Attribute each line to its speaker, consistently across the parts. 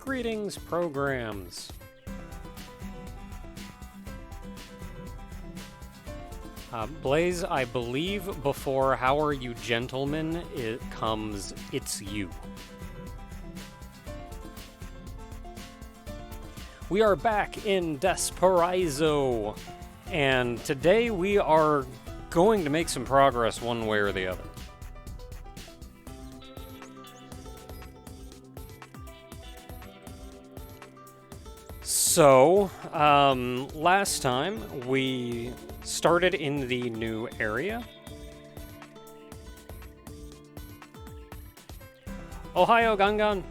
Speaker 1: Greetings, programs. Blaze, I believe before "How are you, gentlemen?" it comes "It's you." We are back in desParaiso, and today we are going to make some progress one way or the other. So, last time we started in the new area. Ohio, Gangan!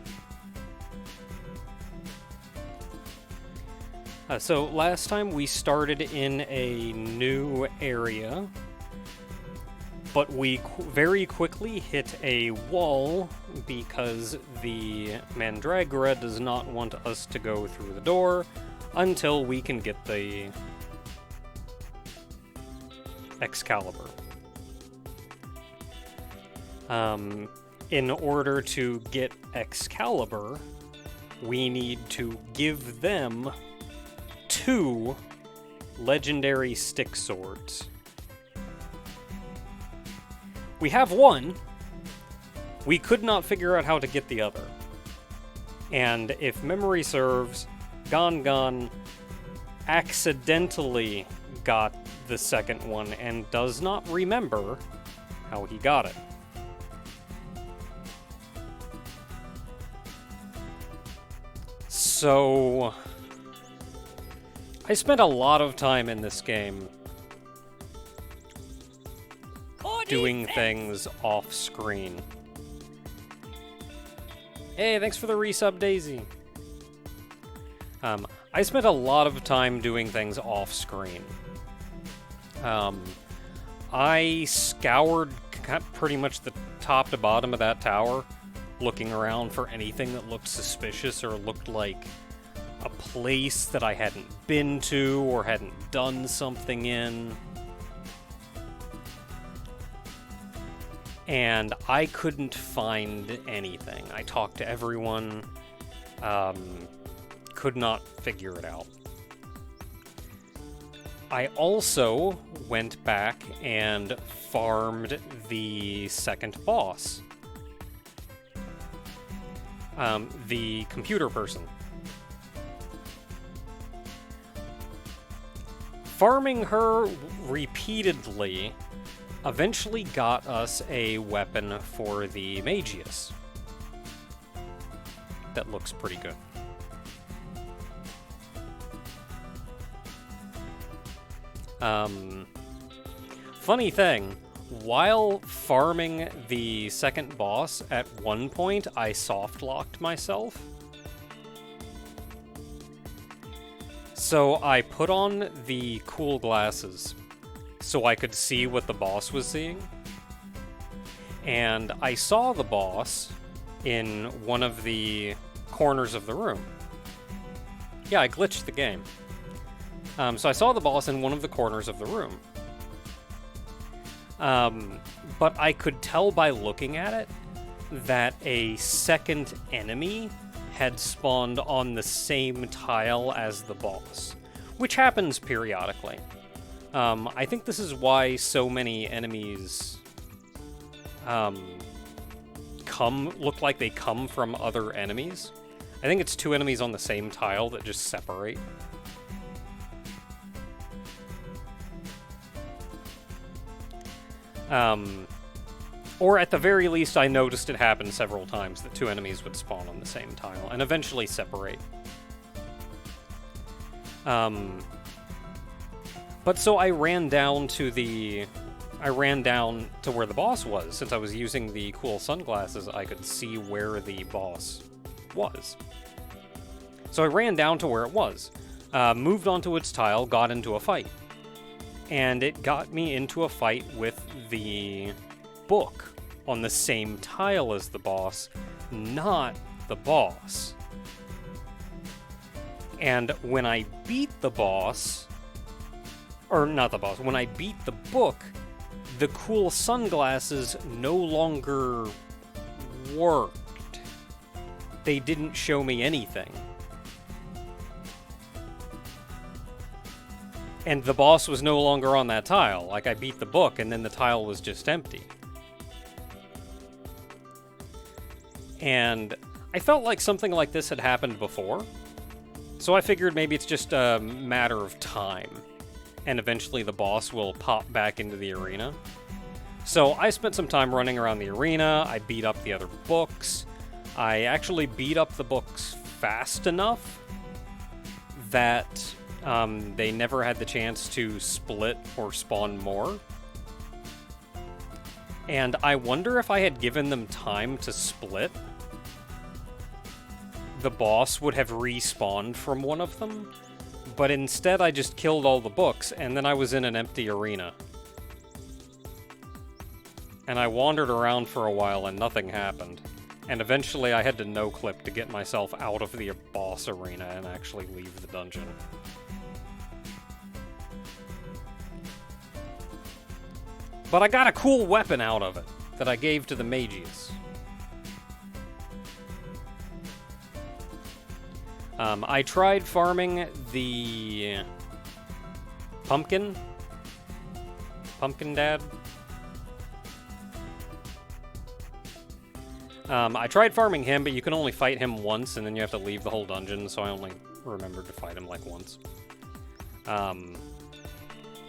Speaker 1: So last time we started in a new area, but we very quickly hit a wall because the Mandragora does not want us to go through the door until we can get the Excalibur. In order to get Excalibur, we need to give them 2 legendary stick swords. We have one. We could not figure out how to get the other. And if memory serves, Gon accidentally got the second one and does not remember how he got it. So I spent a lot of time in this game doing things off-screen. Hey, thanks for the resub, Daisy. I spent a lot of time doing things off-screen. I scoured pretty much the top to bottom of that tower, looking around for anything that looked suspicious or looked like a place that I hadn't been to or hadn't done something in. And I couldn't find anything. I talked to everyone, could not figure it out. I also went back and farmed the second boss. The computer person. Farming her repeatedly eventually got us a weapon for the Magius. That looks pretty good. Funny thing, while farming the second boss, at one point I soft-locked myself. So I put on the cool glasses so I could see what the boss was seeing. And I saw the boss in one of the corners of the room. Yeah, I glitched the game. So I saw the boss in one of the corners of the room. But I could tell by looking at it that a second enemy had spawned on the same tile as the boss, which happens periodically. I think this is why so many enemies look like they come from other enemies. I think it's 2 enemies on the same tile that just separate. Or at the very least, I noticed it happen several times that 2 enemies would spawn on the same tile and eventually separate. But so I ran down to where the boss was. Since I was using the cool sunglasses, I could see where the boss was. So I ran down to where it was, moved onto its tile, got into a fight. And it got me into a fight with the book on the same tile as the boss, not the boss. And when I beat the boss, or not the boss, when I beat the book, the cool sunglasses no longer worked. they didn't show me anything. And the boss was no longer on that tile. Like, I beat the book, and then the tile was just empty. And I felt like something like this had happened before. So I figured maybe it's just a matter of time. And eventually the boss will pop back into the arena. So I spent some time running around the arena. I beat up the other books. I actually beat up the books fast enough that they never had the chance to split or spawn more. And I wonder if I had given them time to split, the boss would have respawned from one of them. But instead I just killed all the books, and then I was in an empty arena. And I wandered around for a while and nothing happened. And eventually I had to no-clip to get myself out of the boss arena and actually leave the dungeon. But I got a cool weapon out of it that I gave to the mages. I tried farming the pumpkin dad. I tried farming him, but you can only fight him once, and then you have to leave the whole dungeon, so I only remembered to fight him, like, once.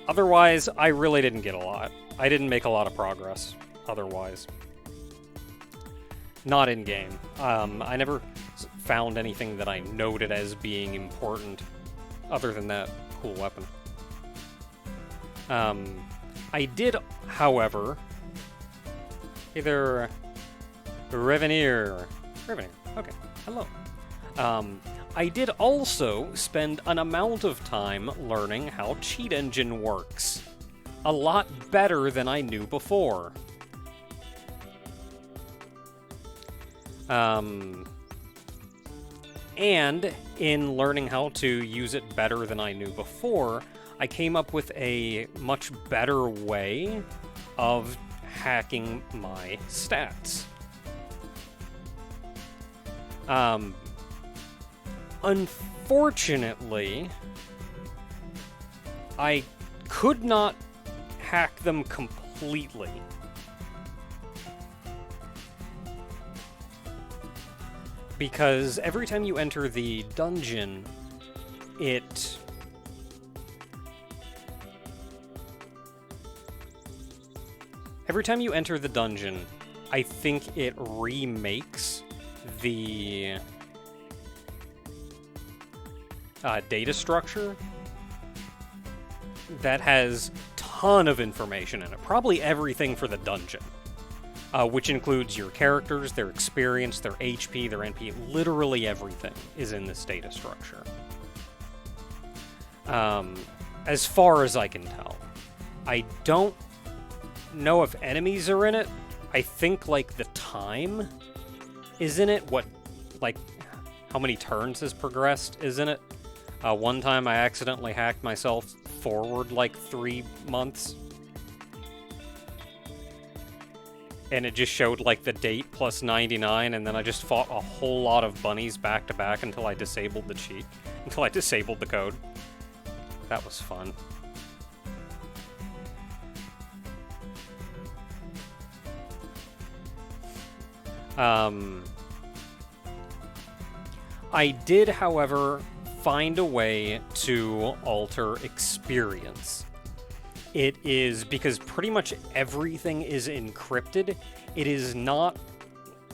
Speaker 1: Otherwise, I really didn't get a lot. I didn't make a lot of progress, otherwise. Not in-game. I never found anything that I noted as being important, other than that cool weapon. I did, however... Either... Revenir, okay, hello. I did also spend an amount of time learning how Cheat Engine works. A lot better than I knew before. And in learning how to use it better than I knew before, I came up with a much better way of hacking my stats. Unfortunately, I could not hack them completely. Because every time you enter the dungeon, I think it remakes the data structure that has ton of information in it. Probably everything for the dungeon. Which includes your characters, their experience, their HP, their NP. Literally everything is in this data structure. As far as I can tell. I don't know if enemies are in it. I think, like, the time is in it. How many turns has progressed is in it. One time I accidentally hacked myself forward, 3 months. And it just showed, the date plus 99, and then I just fought a whole lot of bunnies back to back until I disabled the cheat. Until I disabled the code. That was fun. I did, however, find a way to alter experience. It is, because pretty much everything is encrypted, it is not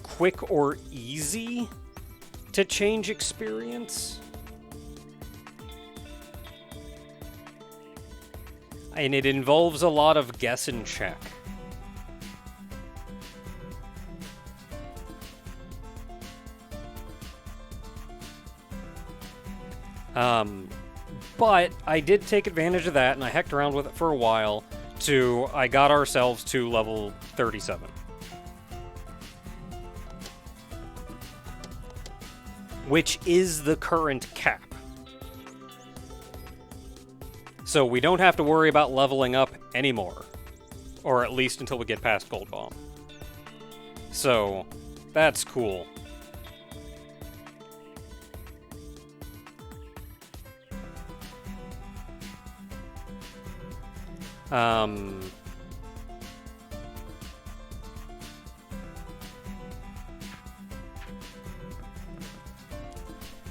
Speaker 1: quick or easy to change experience. And it involves a lot of guess and check. But I did take advantage of that, and I hecked around with it for a while, I got ourselves to level 37. Which is the current cap. So we don't have to worry about leveling up anymore. Or at least until we get past Gold Bomb. So, that's cool.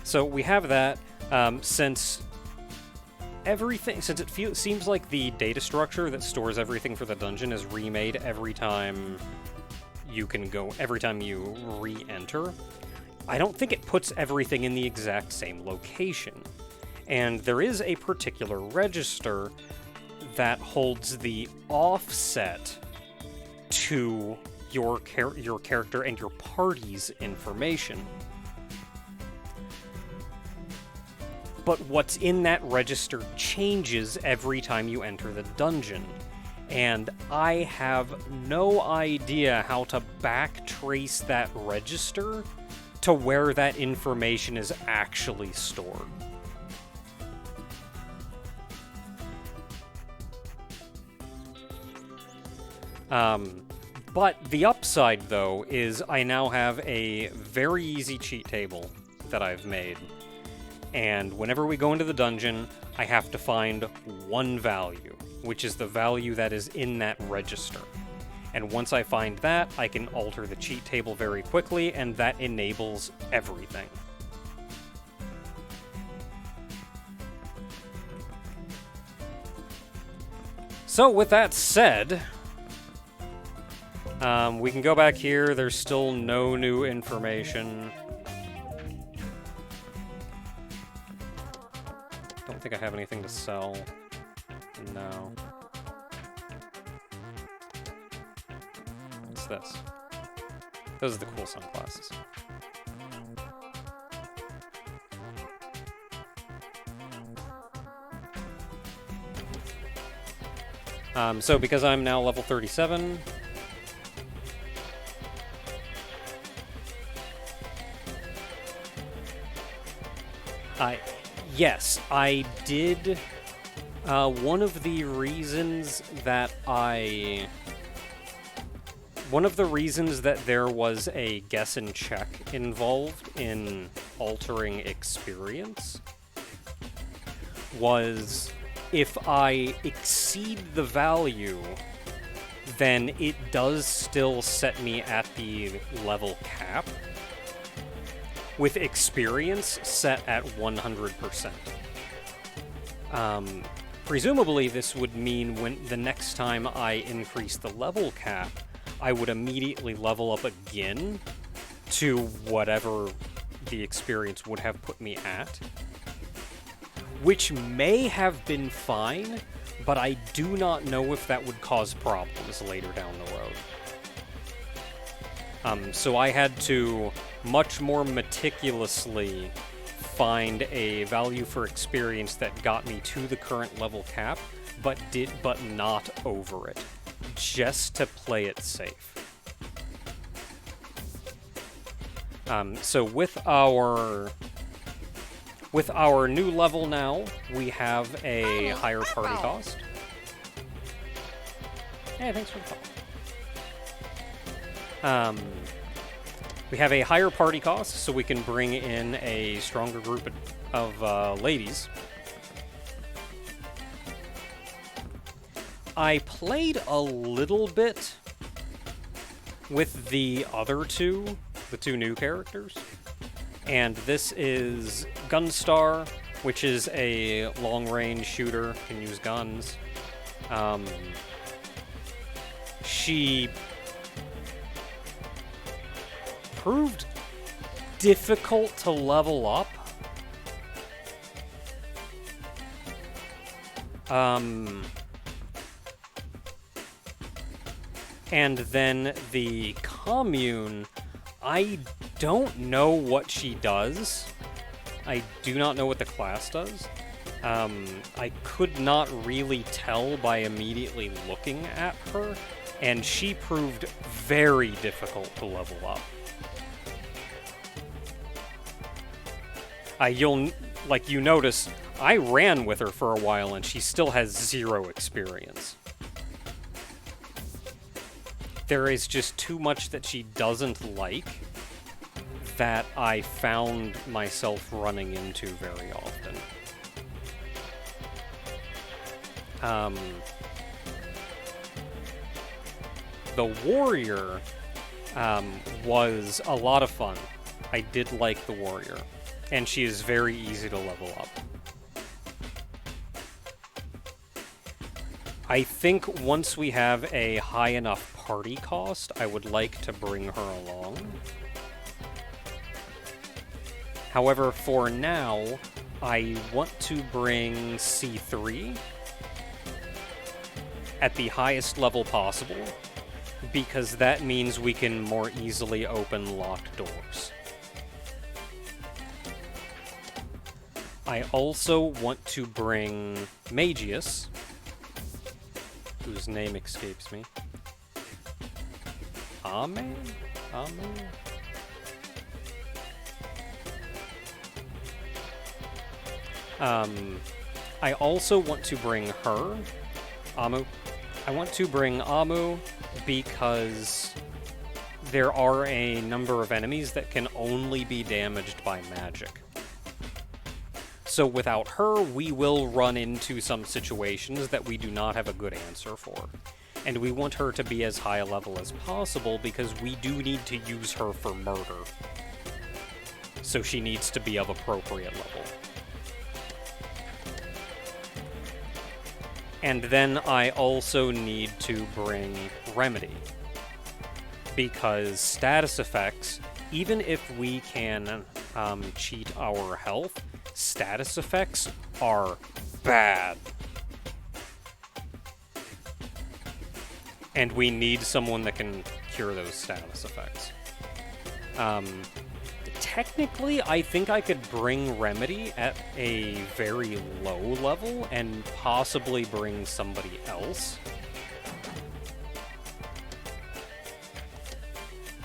Speaker 1: So we have that, since it seems like the data structure that stores everything for the dungeon is remade every time you re-enter. I don't think it puts everything in the exact same location. And there is a particular register that holds the offset to your character and your party's information. But what's in that register changes every time you enter the dungeon. And I have no idea how to backtrace that register to where that information is actually stored. But the upside, though, is I now have a very easy cheat table that I've made. And whenever we go into the dungeon, I have to find one value, which is the value that is in that register. And once I find that, I can alter the cheat table very quickly, and that enables everything. So with that said, we can go back here. There's still no new information. Don't think I have anything to sell. No. What's this? Those are the cool sunglasses. So because I'm now level 37, yes, I did. One of the reasons that there was a guess and check involved in altering experience was if I exceed the value, then it does still set me at the level cap, with experience set at 100%. Presumably this would mean when the next time I increase the level cap, I would immediately level up again to whatever the experience would have put me at. Which may have been fine, but I do not know if that would cause problems later down the road. So I had to much more meticulously find a value for experience that got me to the current level cap, but not over it, just to play it safe. So with our new level now, we have a higher party cost. Hey, thanks for the follow. We have a higher party cost, so we can bring in a stronger group of ladies. I played a little bit with the other two, the two new characters. And this is Gunstar, which is a long-range shooter, can use guns. She proved difficult to level up. And then the commune, I don't know what she does. I do not know what the class does. I could not really tell by immediately looking at her, and she proved very difficult to level up. You notice, I ran with her for a while and she still has 0 experience. There is just too much that she doesn't like that I found myself running into very often. The warrior was a lot of fun. I did like the warrior, and she is very easy to level up. I think once we have a high enough party cost, I would like to bring her along. However, for now, I want to bring C3 at the highest level possible, because that means we can more easily open locked doors. I also want to bring Magius, whose name escapes me. Ame? I also want to bring her, Amu. I want to bring Amu because there are a number of enemies that can only be damaged by magic. So without her, we will run into some situations that we do not have a good answer for. And we want her to be as high a level as possible because we do need to use her for murder. So she needs to be of appropriate level. And then I also need to bring Remedy. Because status effects, even if we can cheat our health, status effects are bad. And we need someone that can cure those status effects. Technically, I think I could bring Remedy at a very low level and possibly bring somebody else.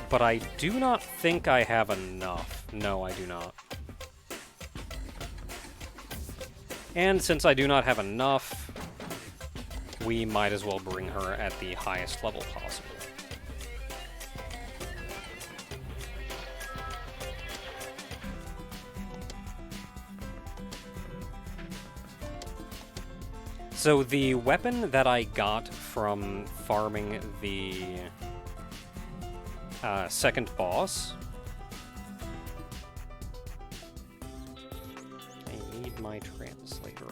Speaker 1: But I do not think I have enough. No, I do not. And since I do not have enough, we might as well bring her at the highest level possible. So the weapon that I got from farming the second boss... I need my translator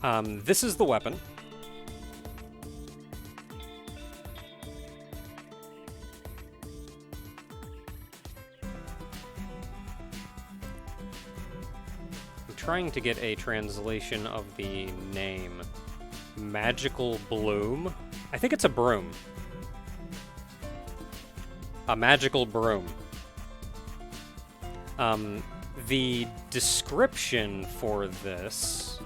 Speaker 1: up. This is the weapon. Trying to get a translation of the name. Magical Bloom? I think it's a broom. A magical broom. The description for this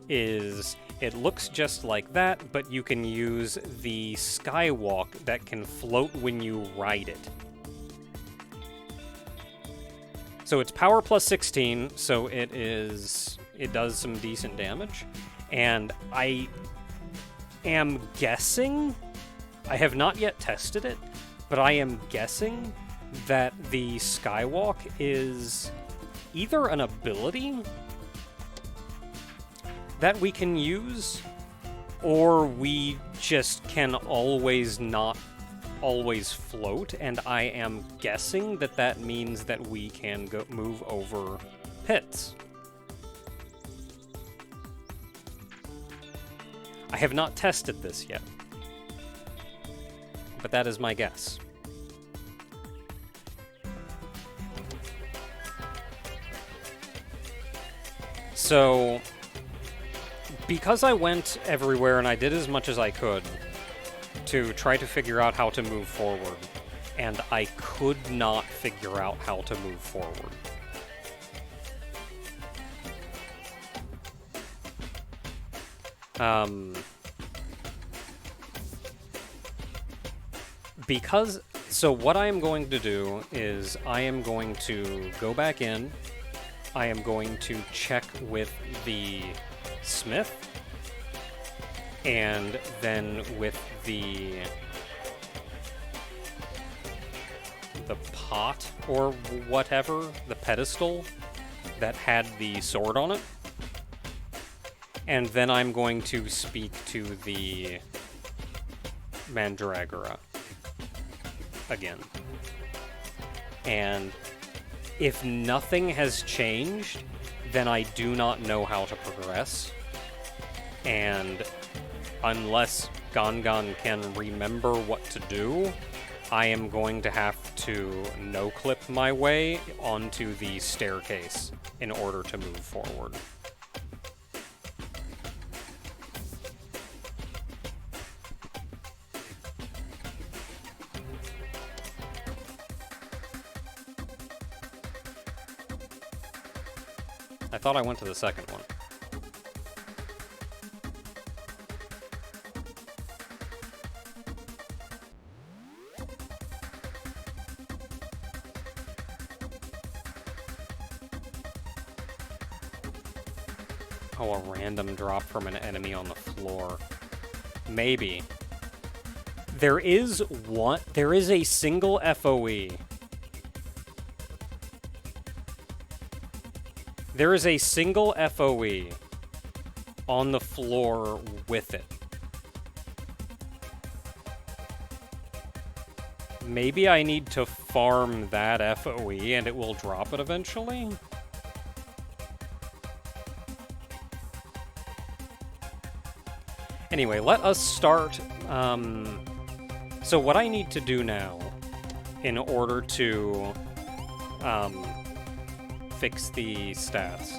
Speaker 1: is... It looks just like that, but you can use the skywalk that can float when you ride it. So it's power plus 16, so it does some decent damage. And I am guessing, I have not yet tested it, but I am guessing that the skywalk is either an ability that we can use, or we just can always not always float, and I am guessing that that means that we can move over pits. I have not tested this yet, but that is my guess. So, because I went everywhere and I did as much as I could to try to figure out how to move forward, and I could not figure out how to move forward. So what I am going to do is I am going to go back in, I am going to check with the smith, and then with the pot or whatever, the pedestal, that had the sword on it. And then I'm going to speak to the Mandragora again. And if nothing has changed, then I do not know how to progress. And unless Gangan can remember what to do, I am going to have to no-clip my way onto the staircase in order to move forward. I thought I went to the second one. Oh, a random drop from an enemy on the floor. Maybe. There is a single FOE. There is a single FOE on the floor with it. Maybe I need to farm that FOE and it will drop it eventually? Anyway, let us start. So what I need to do now in order to fix the stats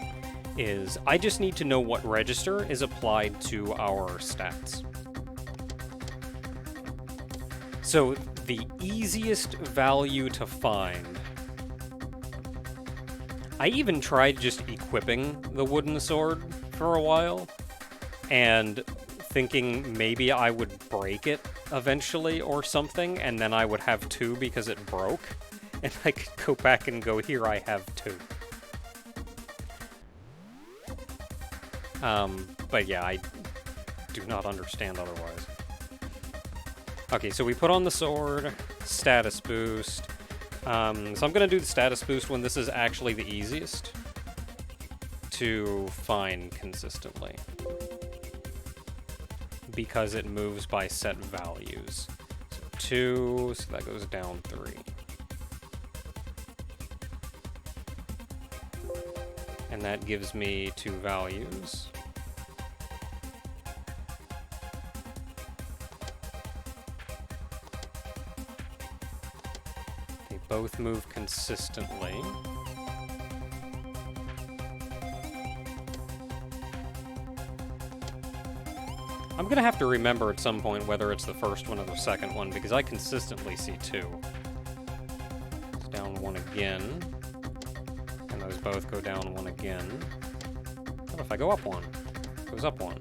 Speaker 1: is I just need to know what register is applied to our stats. So the easiest value to find, I even tried just equipping the wooden sword for a while and thinking maybe I would break it eventually or something, and then I would have 2 because it broke, and I could go back and go, here I have 2. But yeah, I do not understand otherwise. Okay, so we put on the sword, status boost. So I'm gonna do the status boost when this is actually the easiest to find consistently, because it moves by set values. So 2, so that goes down 3. And that gives me 2 values. They both move consistently. I'm gonna have to remember at some point whether it's the first one or the second one, because I consistently see 2. It's down 1 again. And those both go down 1 again. What if I go up 1? It goes up 1.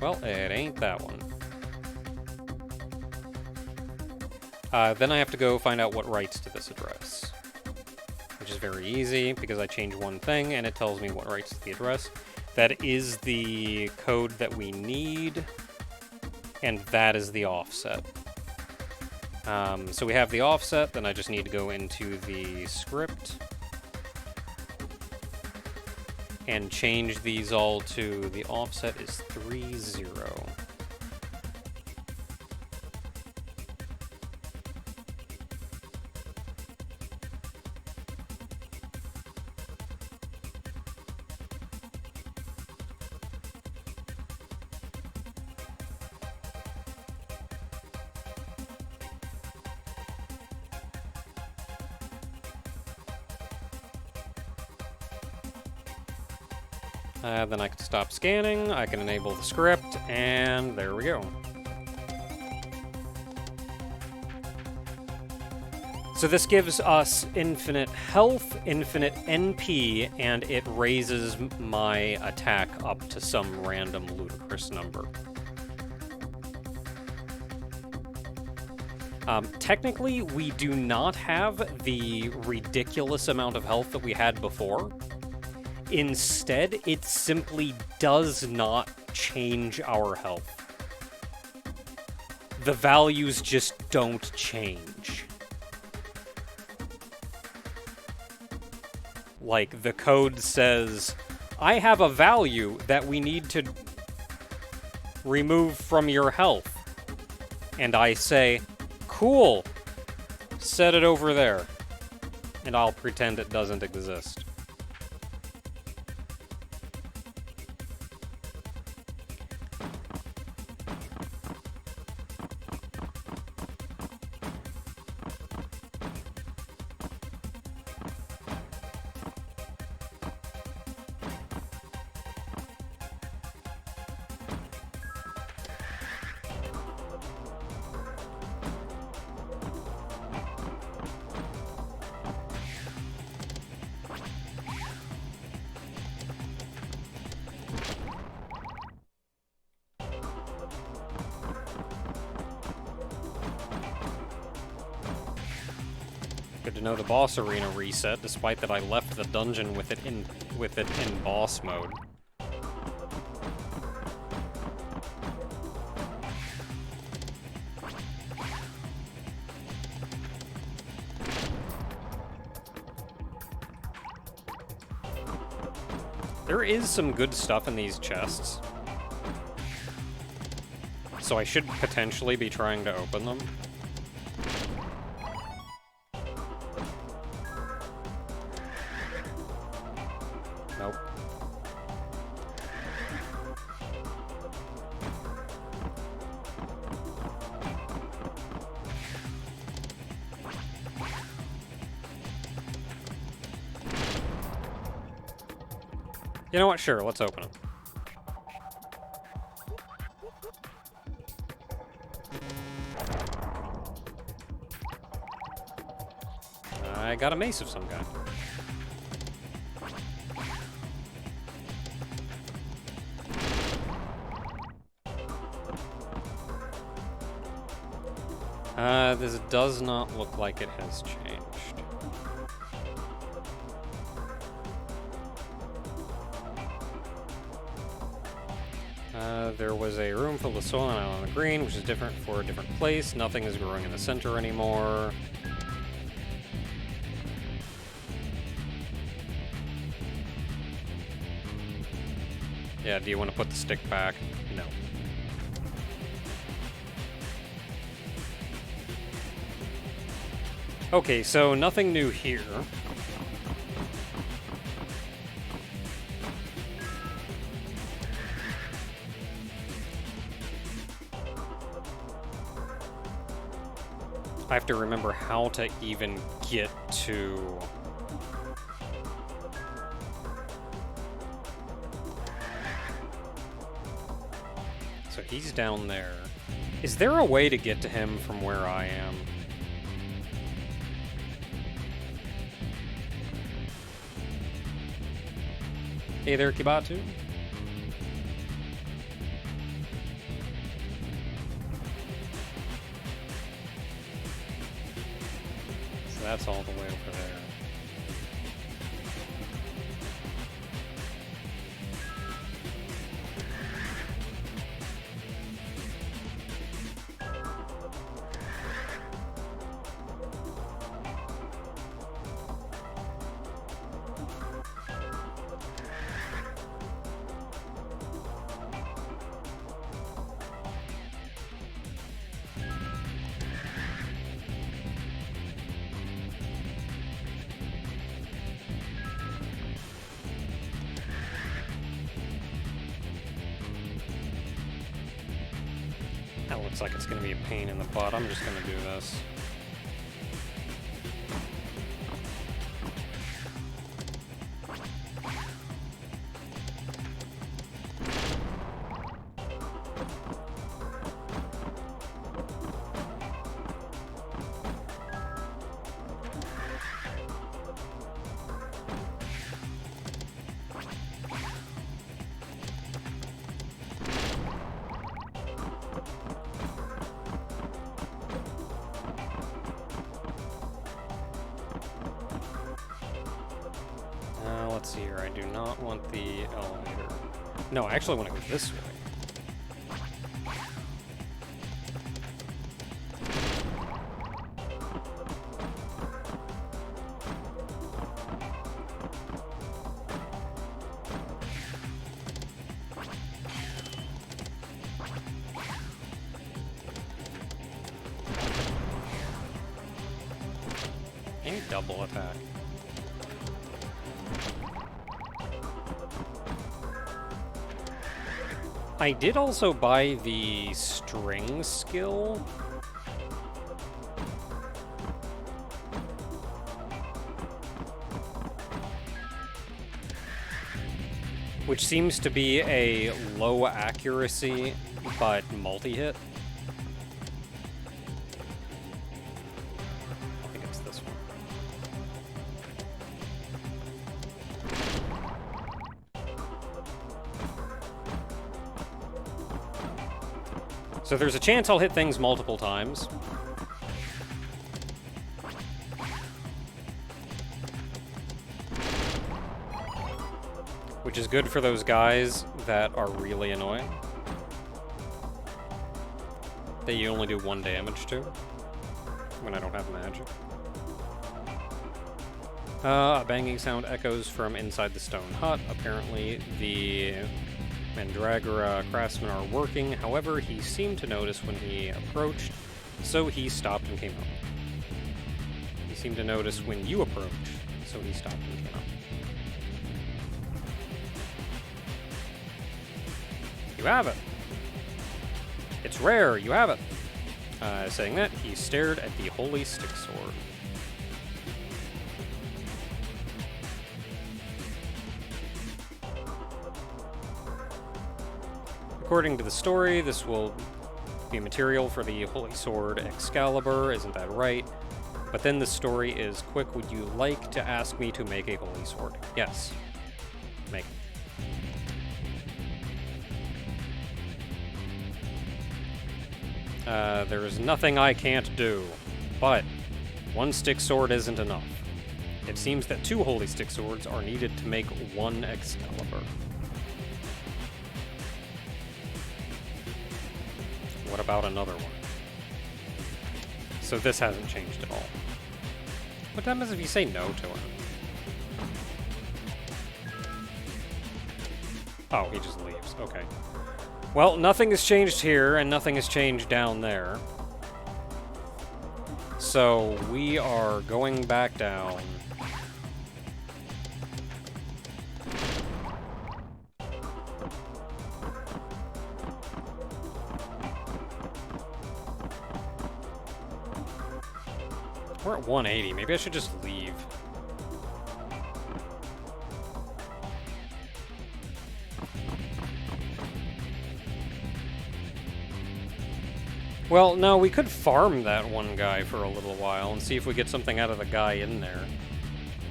Speaker 1: Well, it ain't that one. Then I have to go find out what writes to this address, which is very easy, because I change one thing and it tells me what writes to the address. That is the code that we need, and that is the offset. So we have the offset, then I just need to go into the script and change these all to the offset is 30. Then I can stop scanning, I can enable the script, and there we go. So this gives us infinite health, infinite NP, and it raises my attack up to some random ludicrous number. Technically, we do not have the ridiculous amount of health that we had before. Instead, it simply does not change our health. The values just don't change. Like, the code says, I have a value that we need to remove from your health. And I say, cool, set it over there. And I'll pretend it doesn't exist. Good to know the boss arena reset, despite that I left the dungeon with it in boss mode. There is some good stuff in these chests, so I should potentially be trying to open them. Nope. You know what? Sure, let's open them. I got a mace of some kind. This does not look like it has changed. There was a room filled with soil and on the green, which is different for a different place. Nothing is growing in the center anymore. Yeah, do you want to put the stick back? No. Okay, so nothing new here. I have to remember how to even get to... So he's down there. Is there a way to get to him from where I am? Hey there, Kibatu. So that's all the way over there. That looks like it's going to be a pain in the butt. I'm just going to do this. Let's see here. I do not want the elevator. No, I actually want to go this way. double attack. I did also buy the string skill. Which seems to be a low accuracy, but multi-hit. I think it's this one. So there's a chance I'll hit things multiple times. Which is good for those guys that are really annoying. That you only do 1 damage to. When I don't have magic. A banging sound echoes from inside the stone hut. Apparently the Mandragora craftsmen are working. However, he seemed to notice when he approached, so he stopped and came out. He seemed to notice when you approached, so he stopped and came out. You have it. It's rare, you have it. Saying that, he stared at the holy stick sword. According to the story, this will be material for the holy sword Excalibur, isn't that right? But then the story is, quick, would you like to ask me to make a holy sword? Yes. Make it. There is nothing I can't do, but 1 stick sword isn't enough. It seems that 2 holy stick swords are needed to make 1 Excalibur. What about another one? So this hasn't changed at all. What happens if you say no to him? Oh, he just leaves. Okay. Well, nothing has changed here, and nothing has changed down there. So, we are going back down. We're at 180. Maybe I should just leave. Well, no, we could farm that one guy for a little while and see if we get something out of the guy in there.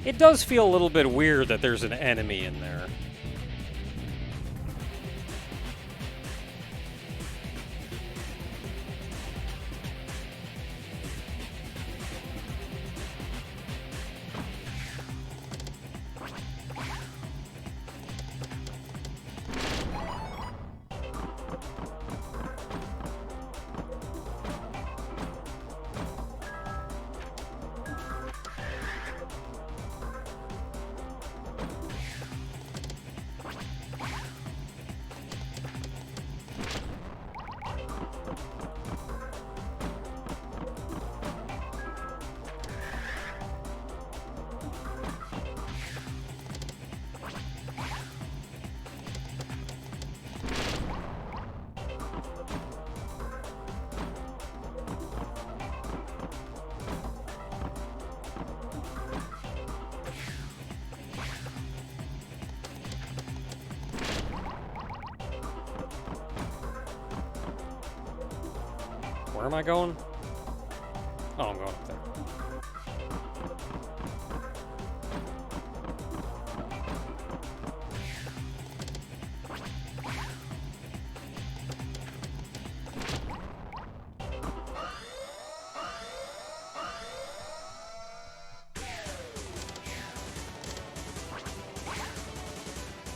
Speaker 1: It does feel a little bit weird that there's an enemy in there. Where am I going? Oh, I'm going up there.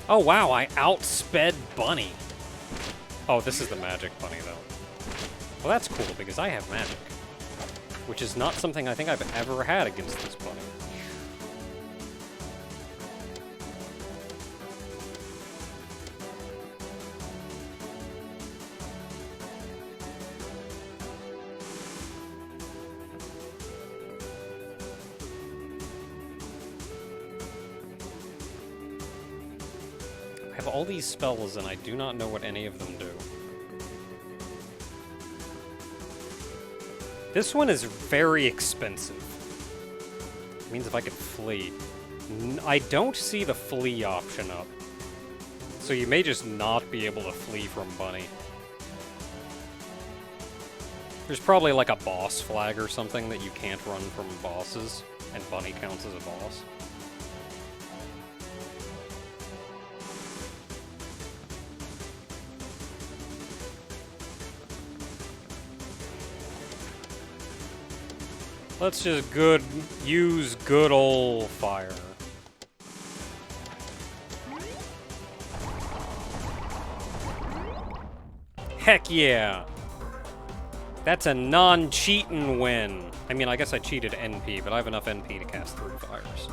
Speaker 1: Oh wow, I outsped Bunny. Oh, this is the magic bunny though. Well, that's cool, because I have magic. Which is not something I think I've ever had against this bunny. have all these spells and I do not know what any of them do. This one is very expensive. It means if I could flee. I don't see the flee option up. So you may just not be able to flee from Bunny. There's probably like a boss flag or something that you can't run from bosses, and Bunny counts as a boss. Let's just use good old fire. Heck yeah! That's a non-cheatin' win. I mean, I guess I cheated NP, but I have enough NP to cast 3 fires.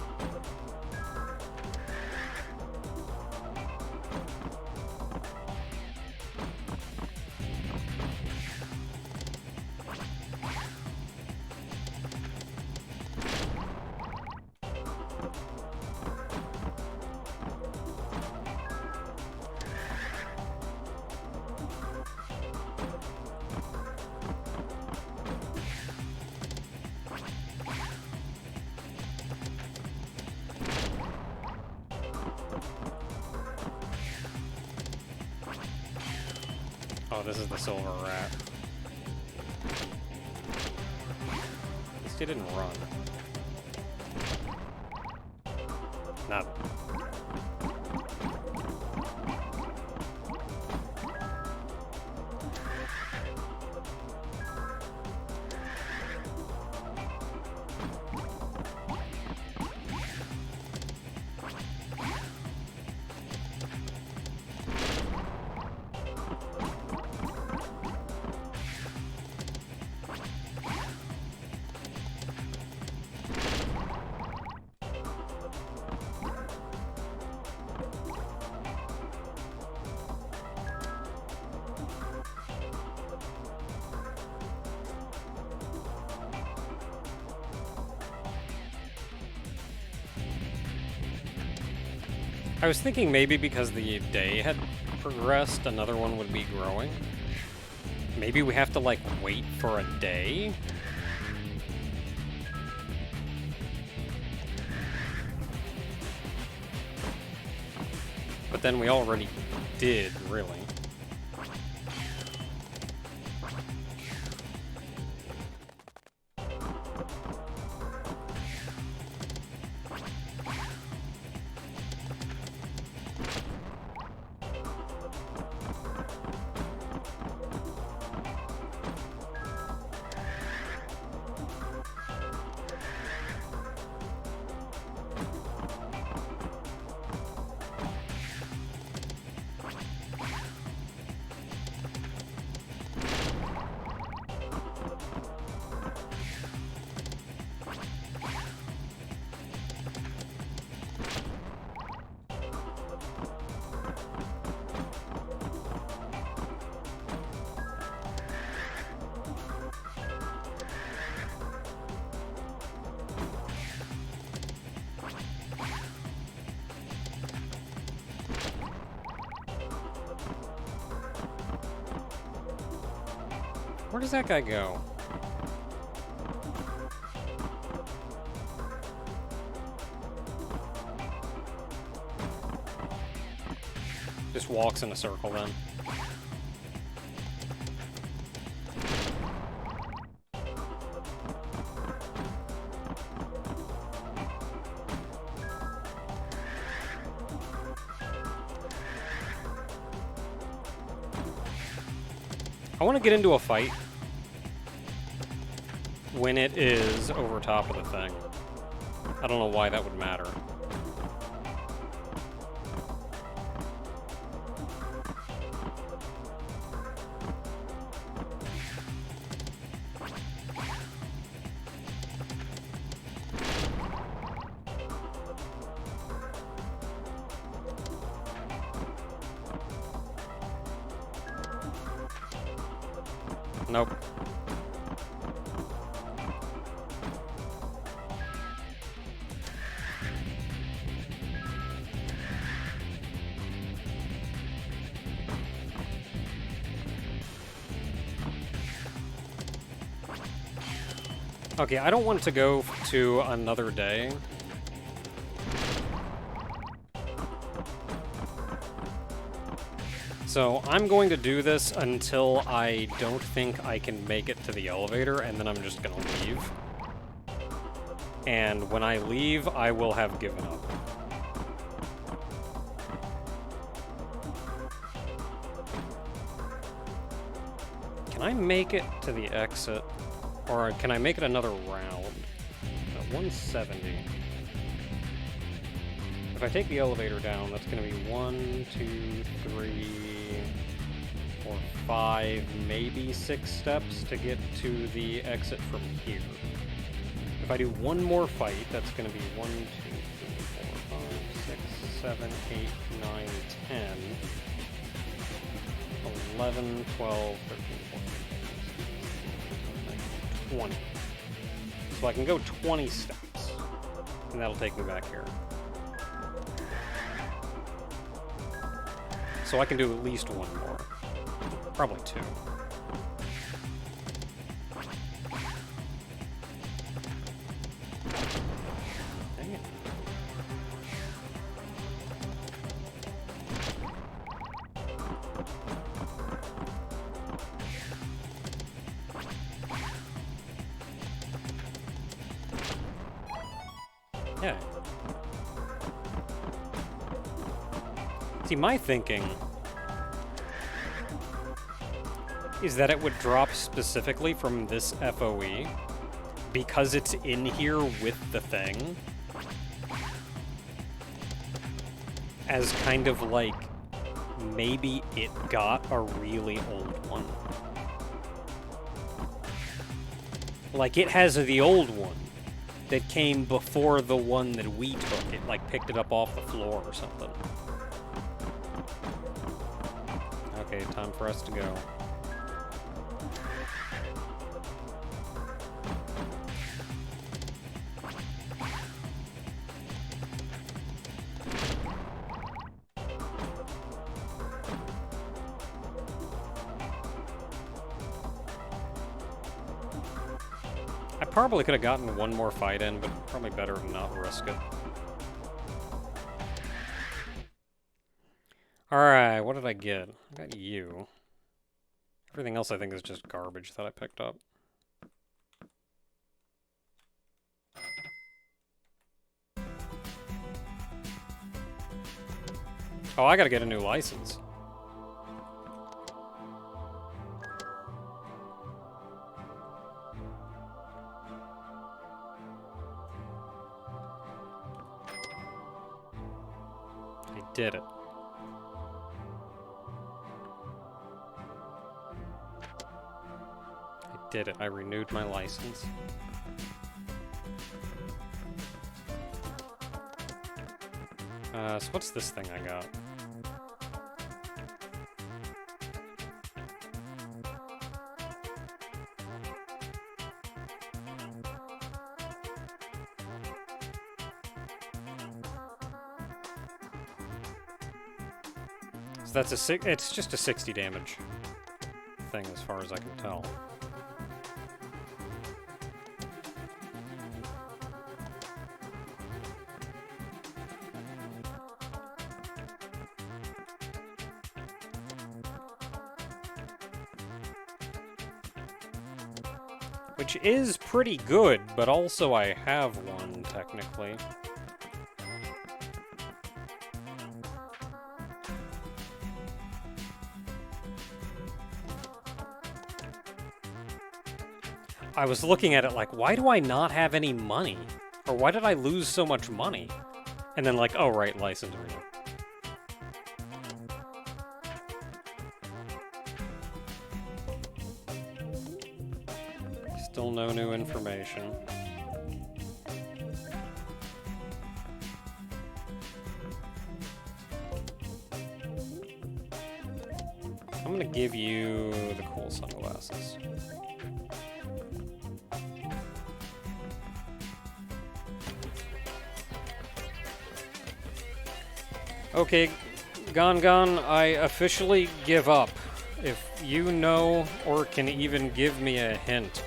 Speaker 1: Oh, this is the silver rat. At least he didn't run. Nothing. I was thinking maybe because the day had progressed, another one would be growing. Maybe we have to, like, wait for a day? But then we already did, really. Where does that guy go? Just walks in a circle then. I want to get into a fight when it is over top of the thing. I don't know why that would matter. Nope. Okay, I don't want to go to another day. So I'm going to do this until I don't think I can make it to the elevator, and then I'm just gonna leave. And when I leave, I will have given up. Can I make it to the exit? Or can I make it another round? 170. If I take the elevator down, that's going to be 1, 2, 3, 4, 5, maybe 6 steps to get to the exit from here. If I do one more fight, that's going to be 1, 2, 3, 4, 5, 6, 7, 8, 9, 10, 11, 12, 13, 14, 15, 20. So I can go 20 steps, and that'll take me back here. So I can do at least one more. Probably 2. Dang it. Yeah. See, my thinking is that it would drop specifically from this FOE because it's in here with the thing as kind of like maybe it got a really old one. Like it has the old one that came before the one that we took. It like picked it up off the floor or something. Okay, time for us to go. I probably could have gotten one more fight in, but probably better to not risk it. Alright, what did I get? I got you. Everything else I think is just garbage that I picked up. Oh, I gotta get a new license. I did it. I did it. I renewed my license. So what's this thing I got? So that's it's just a 60 damage thing as far as I can tell. Which is pretty good, but also I have one, technically. I was looking at it like, why do I not have any money? Or why did I lose so much money? And then like, oh right, license renewal. Still no new information. I'm gonna give you the cool sunglasses. Okay, Gon, I officially give up. If you know or can even give me a hint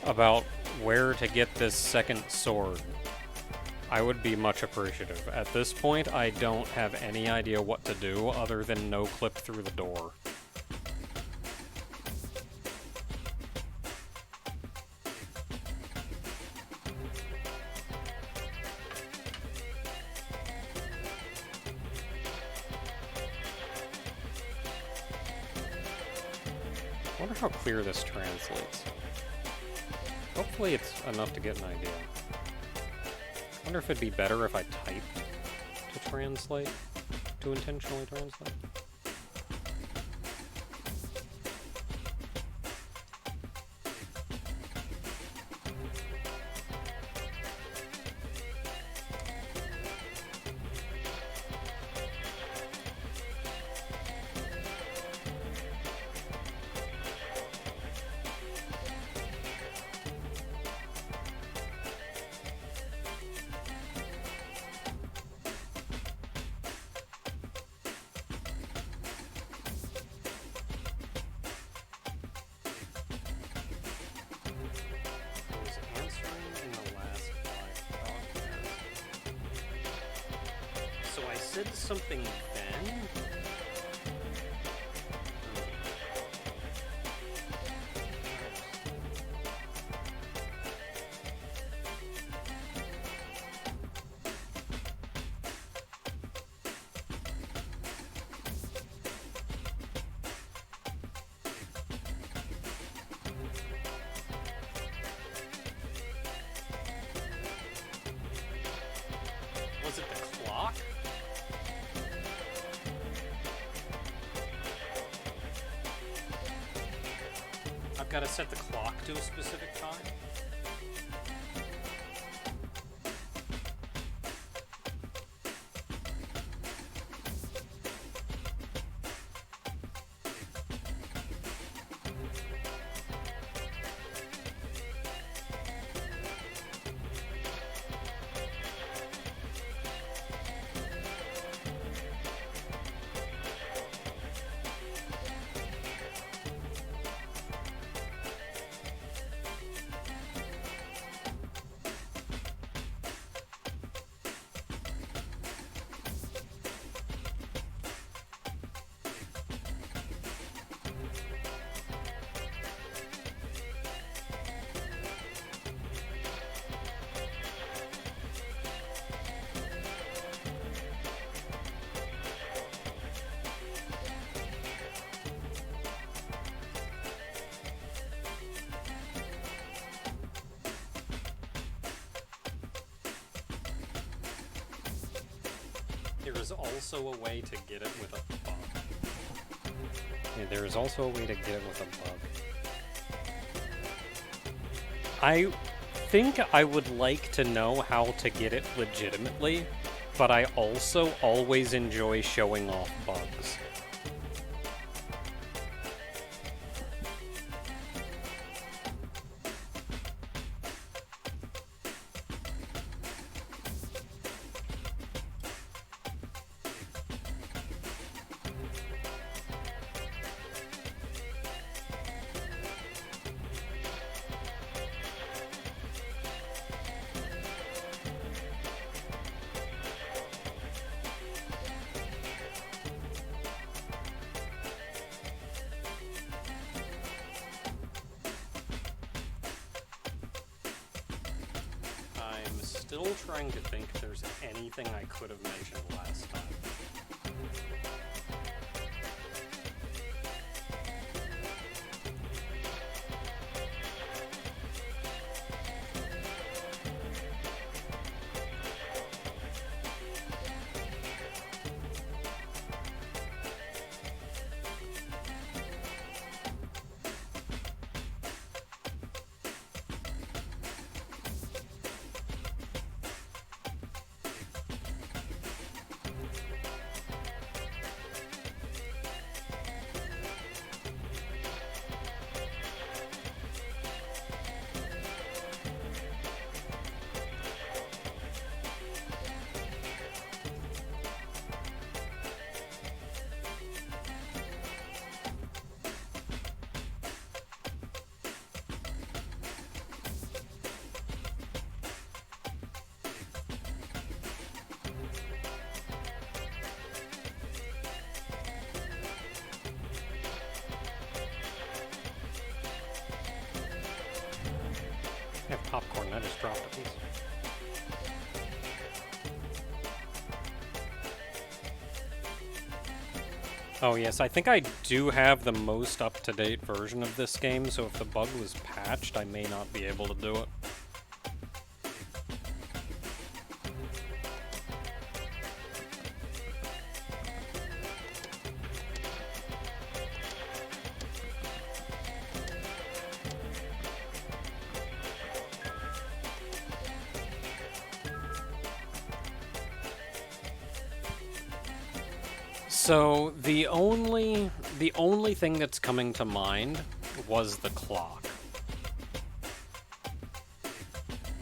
Speaker 1: about where to get this second sword, I would be much appreciative. At this point, I don't have any idea what to do other than no-clip through the door. I wonder how clear this translates. Hopefully it's enough to get an idea. I wonder if it'd be better if I typed to translate, to intentionally translate. So I said something then? Was it the clock? I've got to set the clock to a specific time. There is also a way to get it with a bug. Yeah, there is also a way to get it with a bug. I think I would like to know how to get it legitimately, but I also always enjoy showing off bugs. Still trying to think if there's anything I could have mentioned last time. I have popcorn, I just dropped a piece. Oh yes, I think I do have the most up-to-date version of this game, so if the bug was patched, I may not be able to do it. So the only thing that's coming to mind was the clock.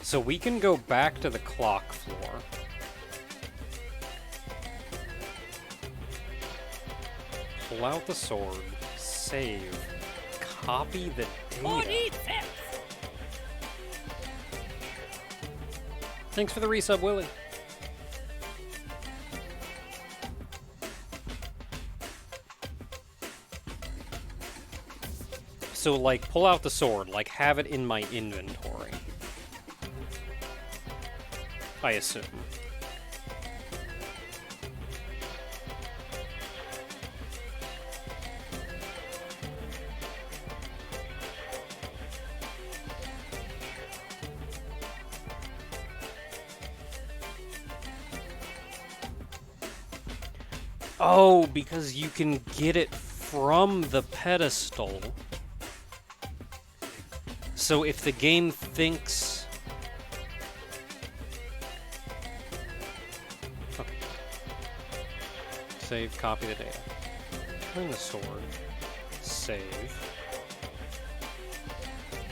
Speaker 1: So we can go back to the clock floor. Pull out the sword, save, copy the data. Thanks for the resub, Willie. So, like, pull out the sword, like, have it in my inventory. I assume. Oh, because you can get it from the pedestal. So if the game thinks... Okay. Save, copy the data. Turn the sword. Save.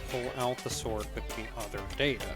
Speaker 1: Pull out the sword with the other data.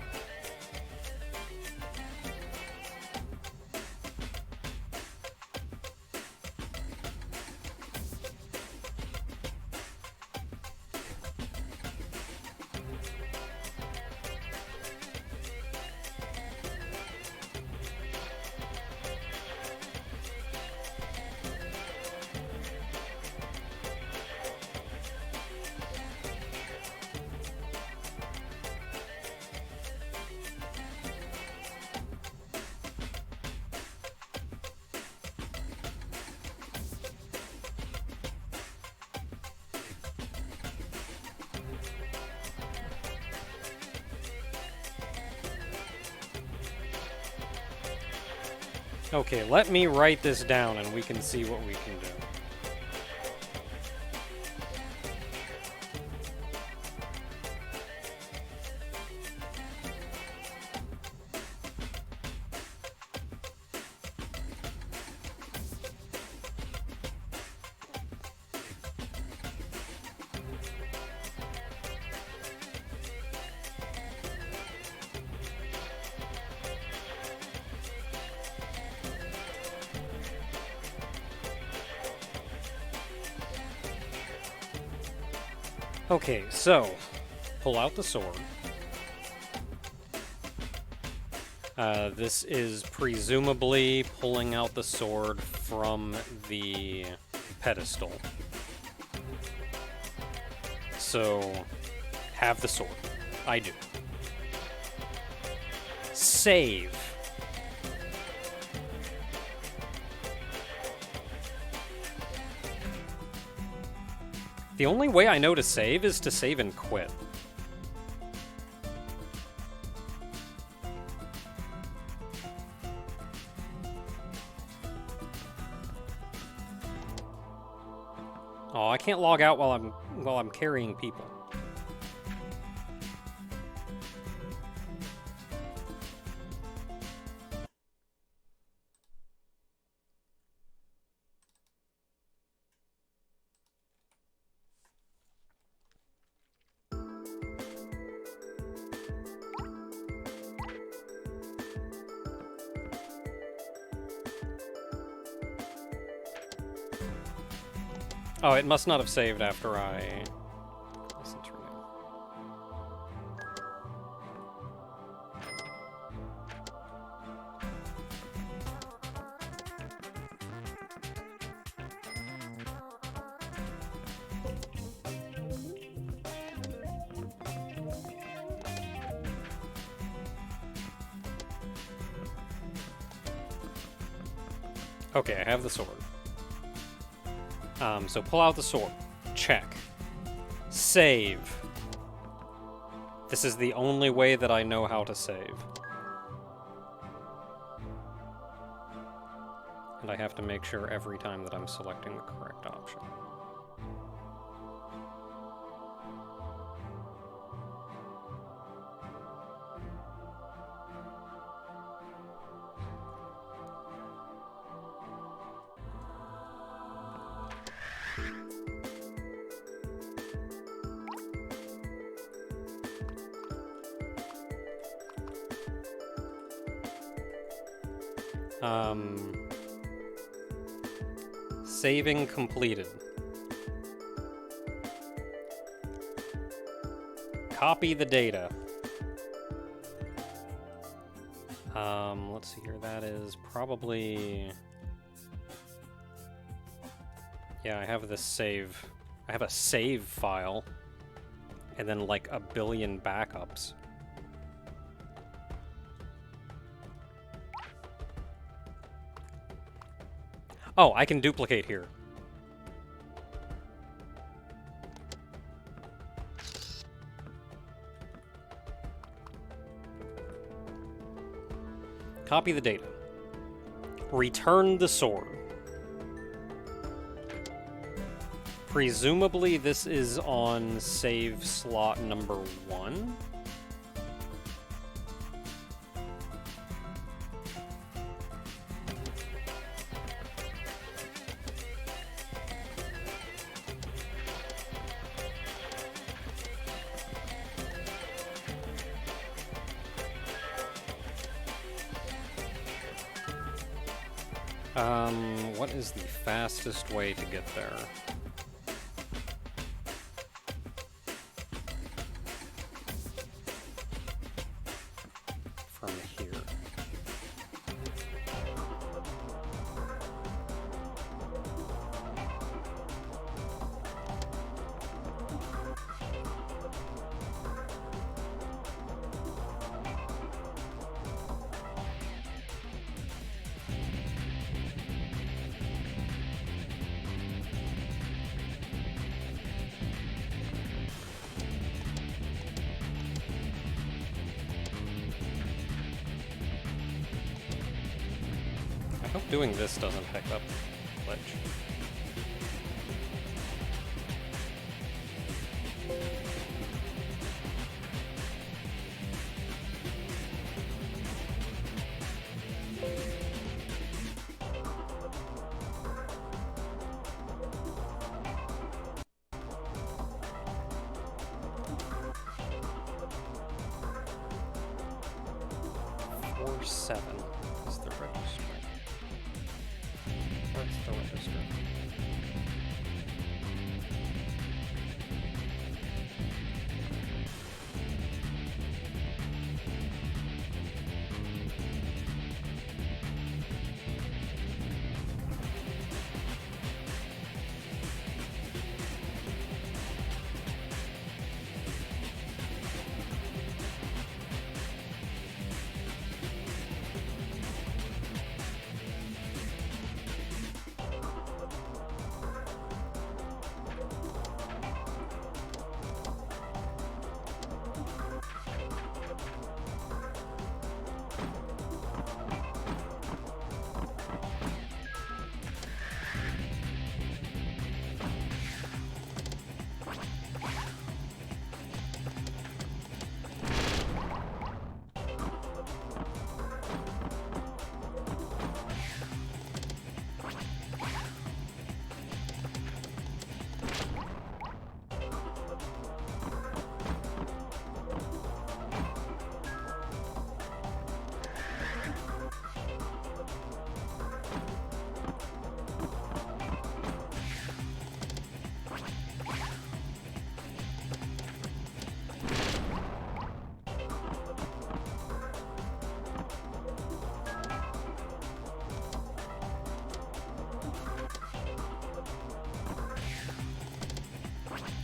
Speaker 1: Okay, let me write this down and we can see what we can do. Okay, so, pull out the sword. This is presumably pulling out the sword from the pedestal. So, have the sword. I do. Save. The only way I know to save is to save and quit. Oh, I can't log out while I'm carrying people. Oh, it must not have saved after I... Listen to renew. Okay, I have the sword. So pull out the sword. Check. Save. This is the only way that I know how to save. And I have to make sure every time that I'm selecting the correct option. Saving completed. Copy the data. Let's see here. That is probably... Yeah, I have this save. I have a save file. And then like a billion backups. Oh, I can duplicate here. Copy the data. Return the sword. Presumably this is on save slot number 1. What is the fastest way to get there? From here. I hope doing this doesn't pick up the glitch. Four 7 is the register. Where's the register?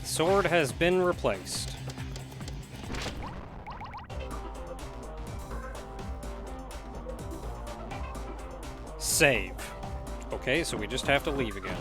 Speaker 1: Sword has been replaced. Save. Okay, so we just have to leave again.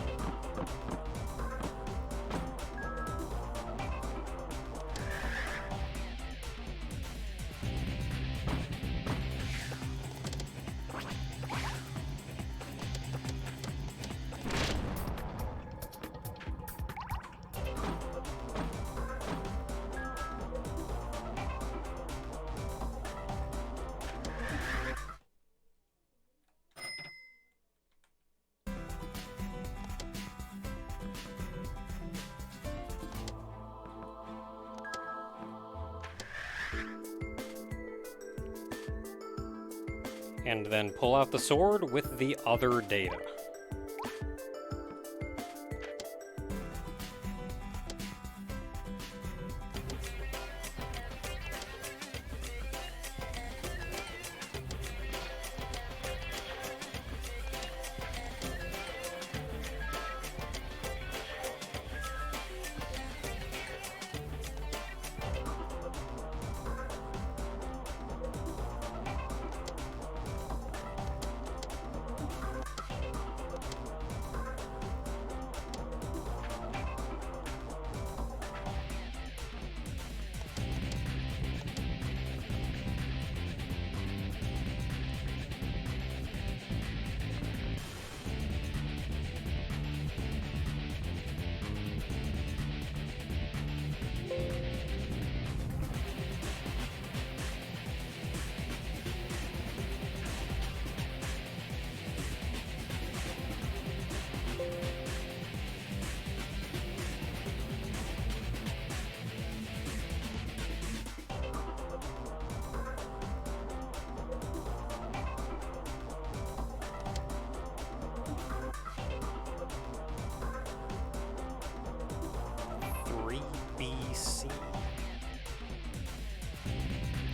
Speaker 1: And then pull out the sword with the other data.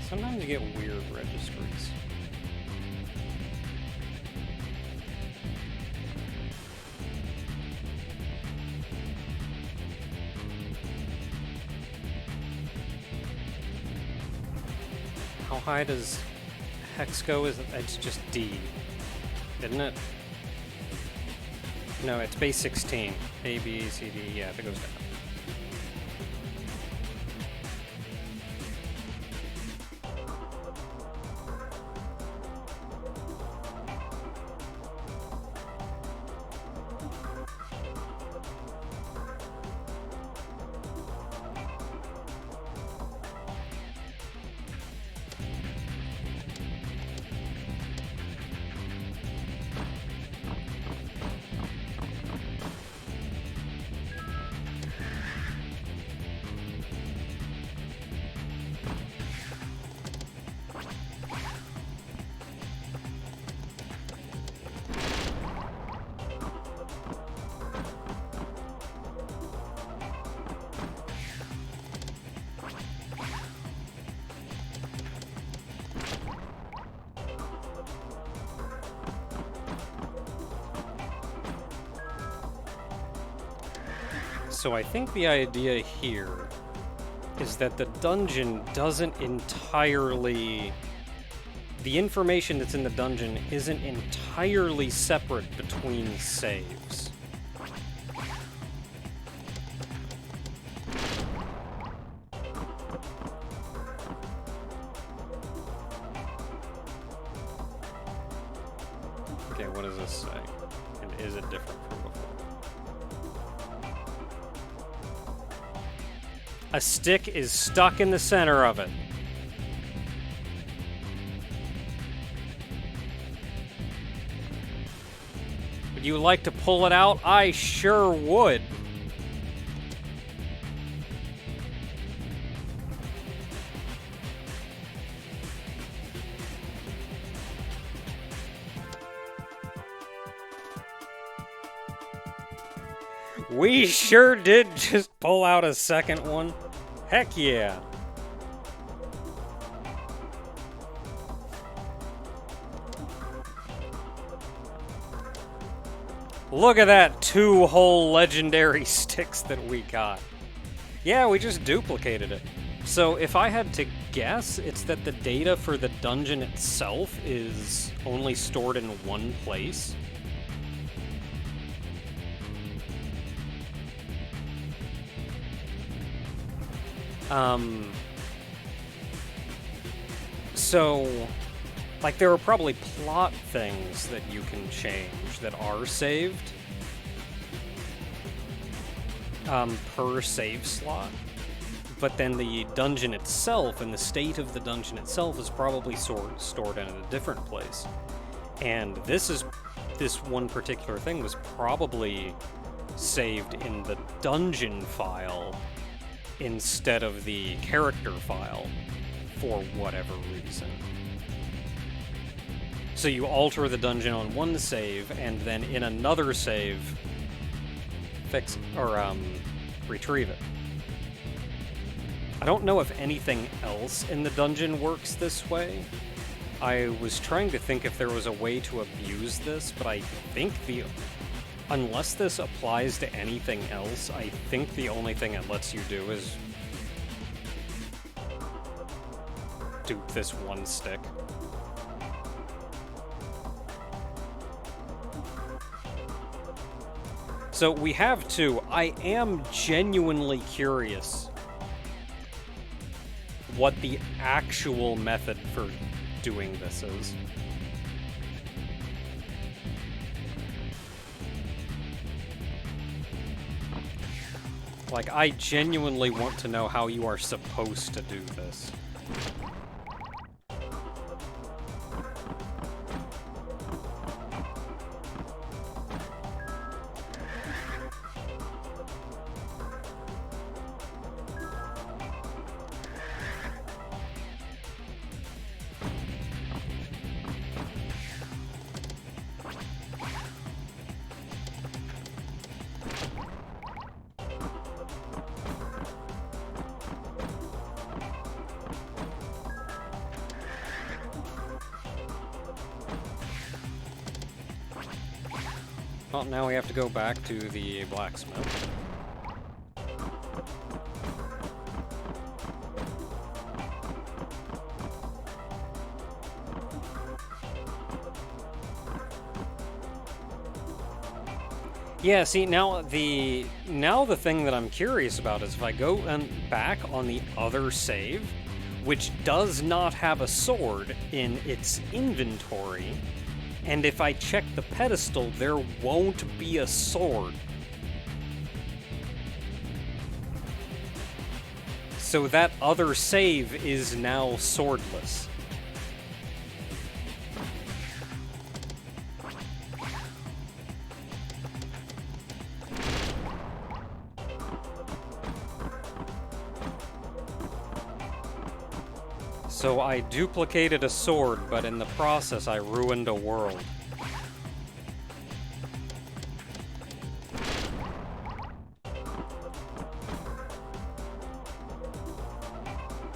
Speaker 1: Sometimes you get weird registries. How high does hex go? It's just D, isn't it? No, it's base 16. A, B, C, D, yeah, if it goes down. So I think the idea here is that the dungeon doesn't entirely... The information that's in the dungeon isn't entirely separate between saves. Okay, what does this say? And is it different from before? A stick is stuck in the center of it. Would you like to pull it out? I sure would. We sure did just pull out a second one. Heck yeah. Look at that 2 whole legendary sticks that we got. Yeah, we just duplicated it. So if I had to guess, it's that the data for the dungeon itself is only stored in one place. So, like, there are probably plot things that you can change that are saved per save slot. But then the dungeon itself and the state of the dungeon itself is probably stored in a different place. And this one particular thing was probably saved in the dungeon file instead of the character file for whatever reason. So you alter the dungeon on one save, and then in another save, retrieve it. I don't know if anything else in the dungeon works this way. I was trying to think if there was a way to abuse this, but I think unless this applies to anything else, I think the only thing it lets you do is dupe this one stick. So we have two. I am genuinely curious what the actual method for doing this is. Like, I genuinely want to know how you are supposed to do this. Well, now we have to go back to the blacksmith. Yeah, see, now the thing that I'm curious about is if I go back on the other save, which does not have a sword in its inventory, and if I check the pedestal, there won't be a sword. So that other save is now swordless. So I duplicated a sword, but in the process I ruined a world.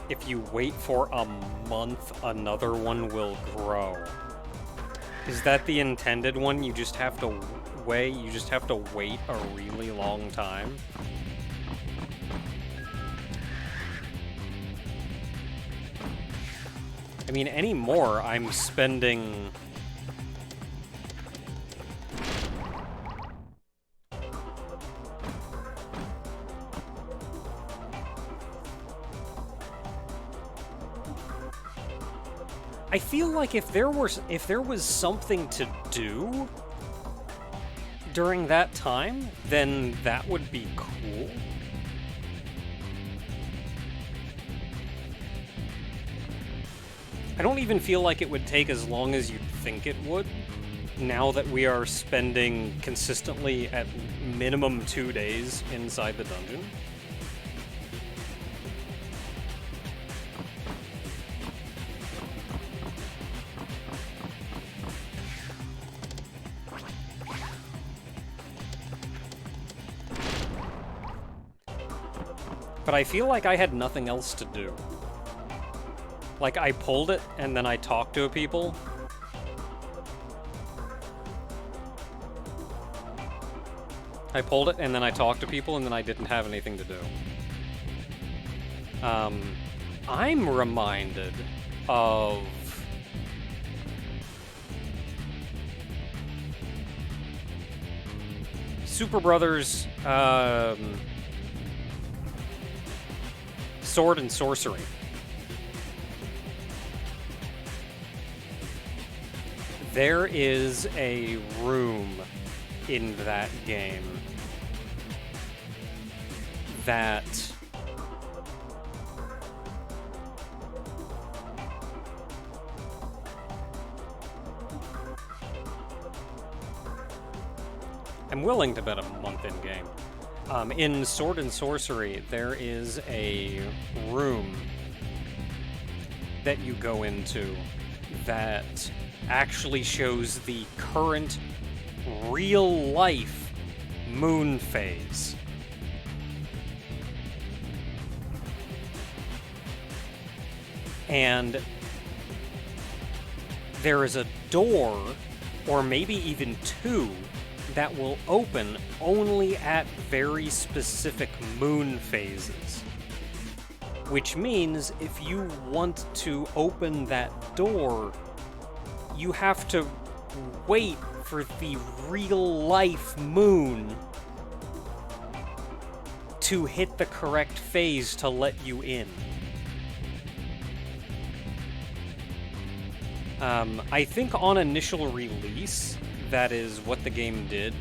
Speaker 1: If you wait for a month, another one will grow. Is that the intended one? You just have to wait a really long time? I mean, anymore, I'm spending... I feel like if there was something to do during that time, then that would be cool. I don't even feel like it would take as long as you'd think it would, now that we are spending consistently at minimum 2 days inside the dungeon. But I feel like I had nothing else to do. Like, I pulled it, and then I talked to people. I pulled it, and then I talked to people, and then I didn't have anything to do. I'm reminded of... Super Brothers, Sword and Sorcery. There is a room in that game that I'm willing to bet a month in game. In Sword and Sorcery, there is a room that you go into that actually shows the current real-life moon phase. And there is a door, or maybe even two, that will open only at very specific moon phases. Which means if you want to open that door, you have to wait for the real-life moon to hit the correct phase to let you in. I think on initial release, that is what the game did.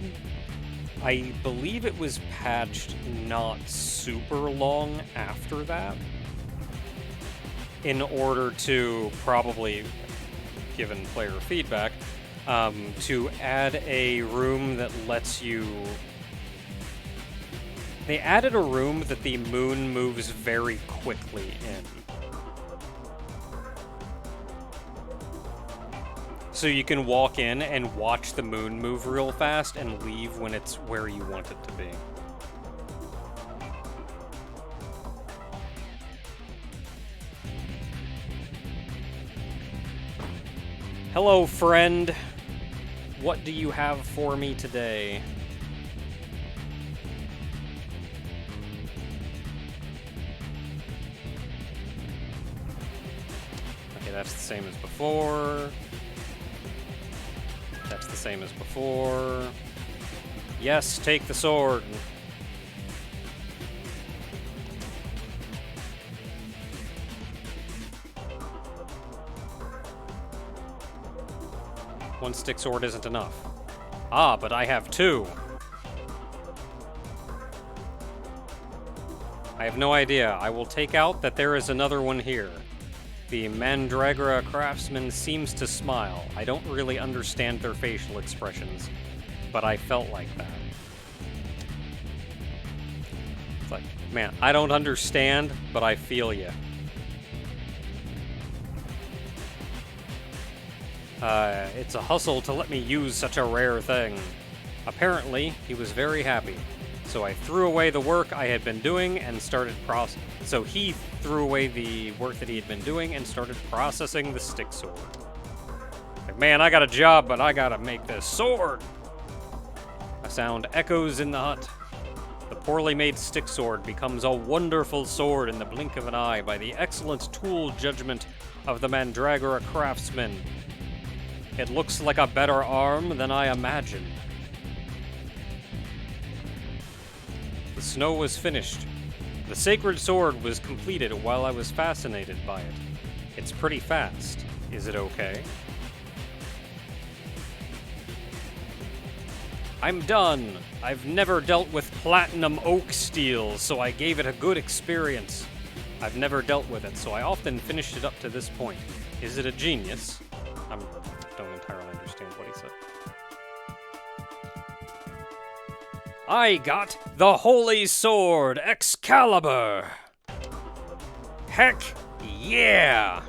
Speaker 1: I believe it was patched not super long after that, in order to, probably given player feedback, to add a room that lets you... They added a room that the moon moves very quickly in. So you can walk in and watch the moon move real fast and leave when it's where you want it to be. Hello, friend. What do you have for me today? Okay, that's the same as before. That's the same as before. Yes, take the sword. One stick sword isn't enough. Ah, but I have two. I have no idea. I will take out that there is another one here. The Mandragora craftsman seems to smile. I don't really understand their facial expressions, but I felt like that. It's like, man, I don't understand, but I feel you. It's a hustle to let me use such a rare thing. Apparently, he was very happy. So I threw away the work I had been doing and started So he threw away the work that he had been doing and started processing the stick sword. Like, man, I got a job, but I gotta make this sword! A sound echoes in the hut. The poorly made stick sword becomes a wonderful sword in the blink of an eye by the excellent tool judgment of the Mandragora craftsman. It looks like a better arm than I imagined. The snow was finished. The sacred sword was completed while I was fascinated by it. It's pretty fast. Is it okay? I'm done. I've never dealt with platinum oak steel, so I gave it a good experience. I've never dealt with it, so I often finished it up to this point. Is it a genius? I don't entirely understand what he said. I got the Holy Sword Excalibur! Heck yeah!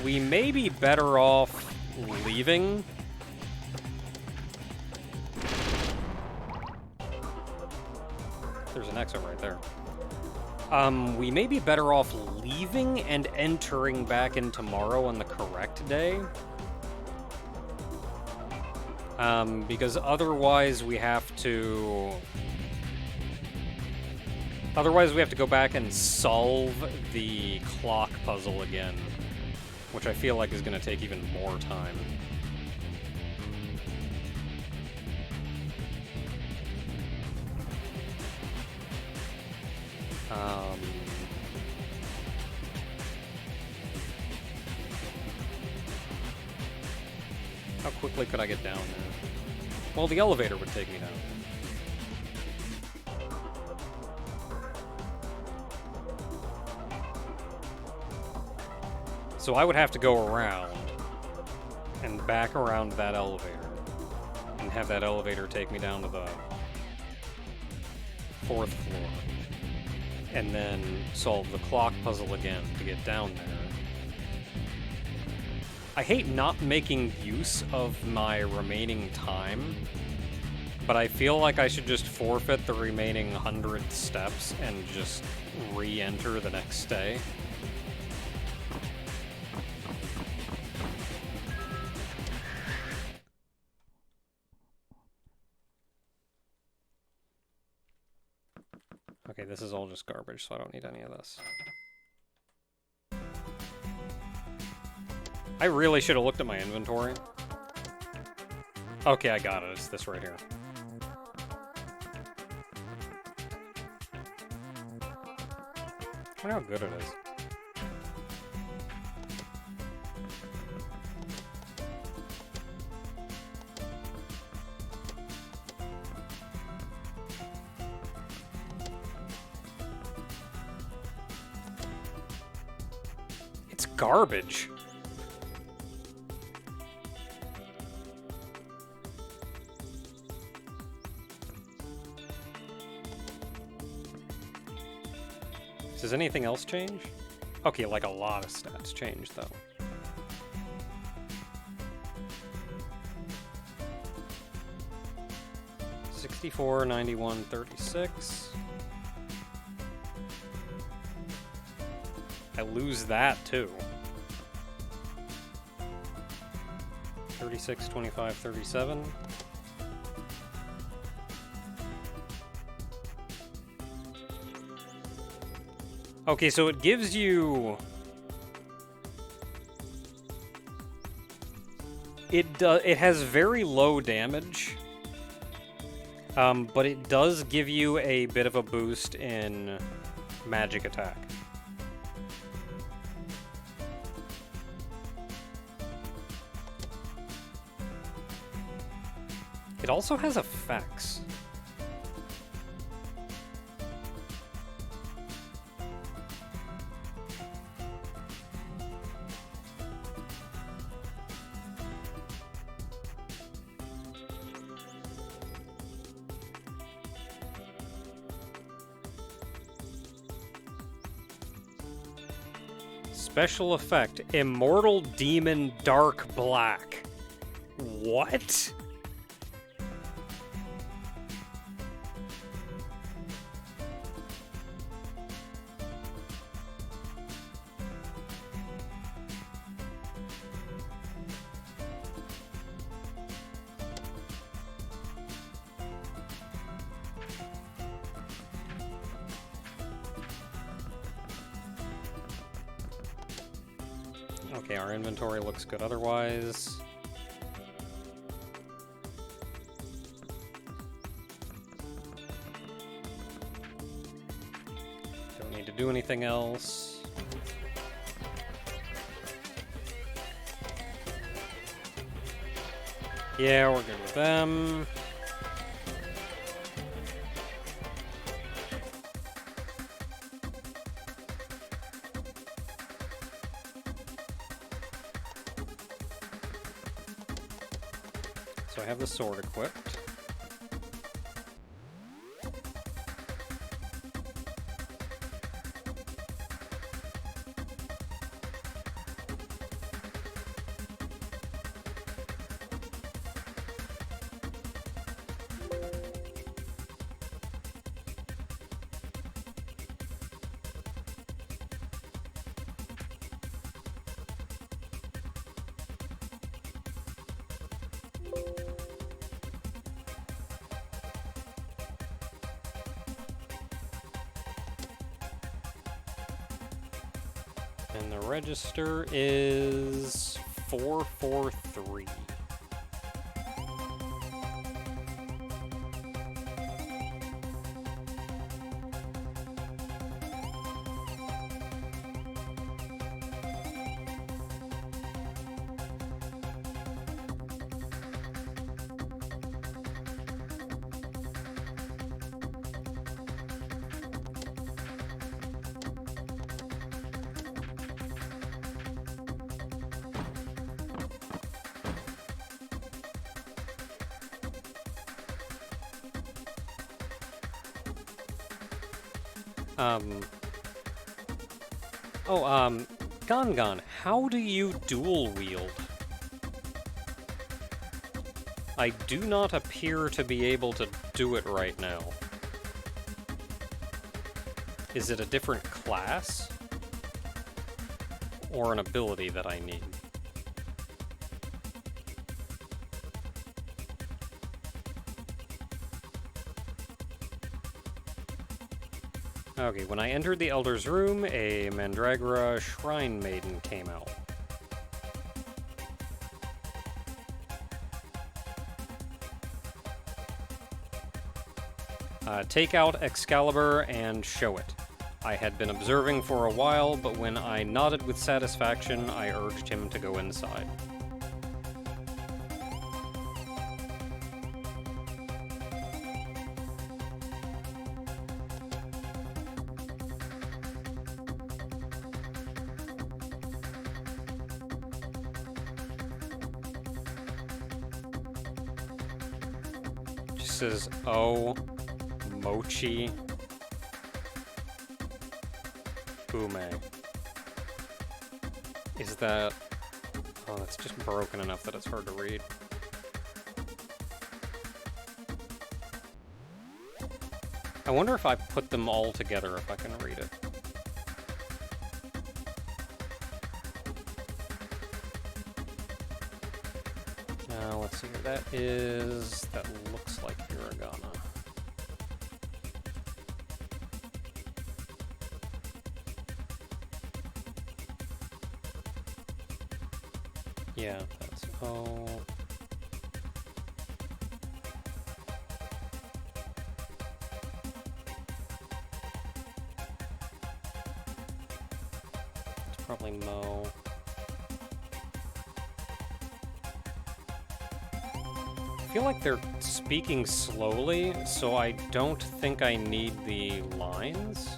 Speaker 1: We may be better off leaving. There's an exit right there. We may be better off leaving and entering back in tomorrow on the correct day. Because otherwise we have to... Otherwise we have to go back and solve the clock puzzle again. which I feel like is going to take even more time. How quickly could I get down there? Well, the elevator would take me down. So I would have to go around and back around that elevator and have that elevator take me down to the 4th floor and then solve the clock puzzle again to get down there. I hate not making use of my remaining time, but I feel like I should just forfeit the remaining 100 steps and just re-enter the next day. Okay, this is all just garbage, so I don't need any of this. I really should have looked at my inventory. Okay, I got it. It's this right here. I wonder how good it is. It's garbage. Does anything else change? Okay, like a lot of stats change, though. $64, $91, $36. I lose that, too. $36, $25, $37. Okay, so it gives you... It has very low damage, but it does give you a bit of a boost in magic attack. It also has effects. Special effect, Immortal Demon Dark Black. What? Okay, our inventory looks good otherwise. Don't need to do anything else. Yeah, we're good with them. So I have the sword equipped. And the register is 443. Gongon, how do you dual wield? I do not appear to be able to do it right now. Is it a different class? Or an ability that I need? Okay, when I entered the Elder's room, a Mandragora Shrine Maiden came out. Take out Excalibur and show it. I had been observing for a while, but when I nodded with satisfaction, I urged him to go inside. Just says, oh, Mochi Ume. Is that... Oh, that's just broken enough that it's hard to read. I wonder if I put them all together, if I can read it. Let's see here. That looks like hiragana. Yeah, that's O. It's probably Mo. I feel like they're speaking slowly, so I don't think I need the lines.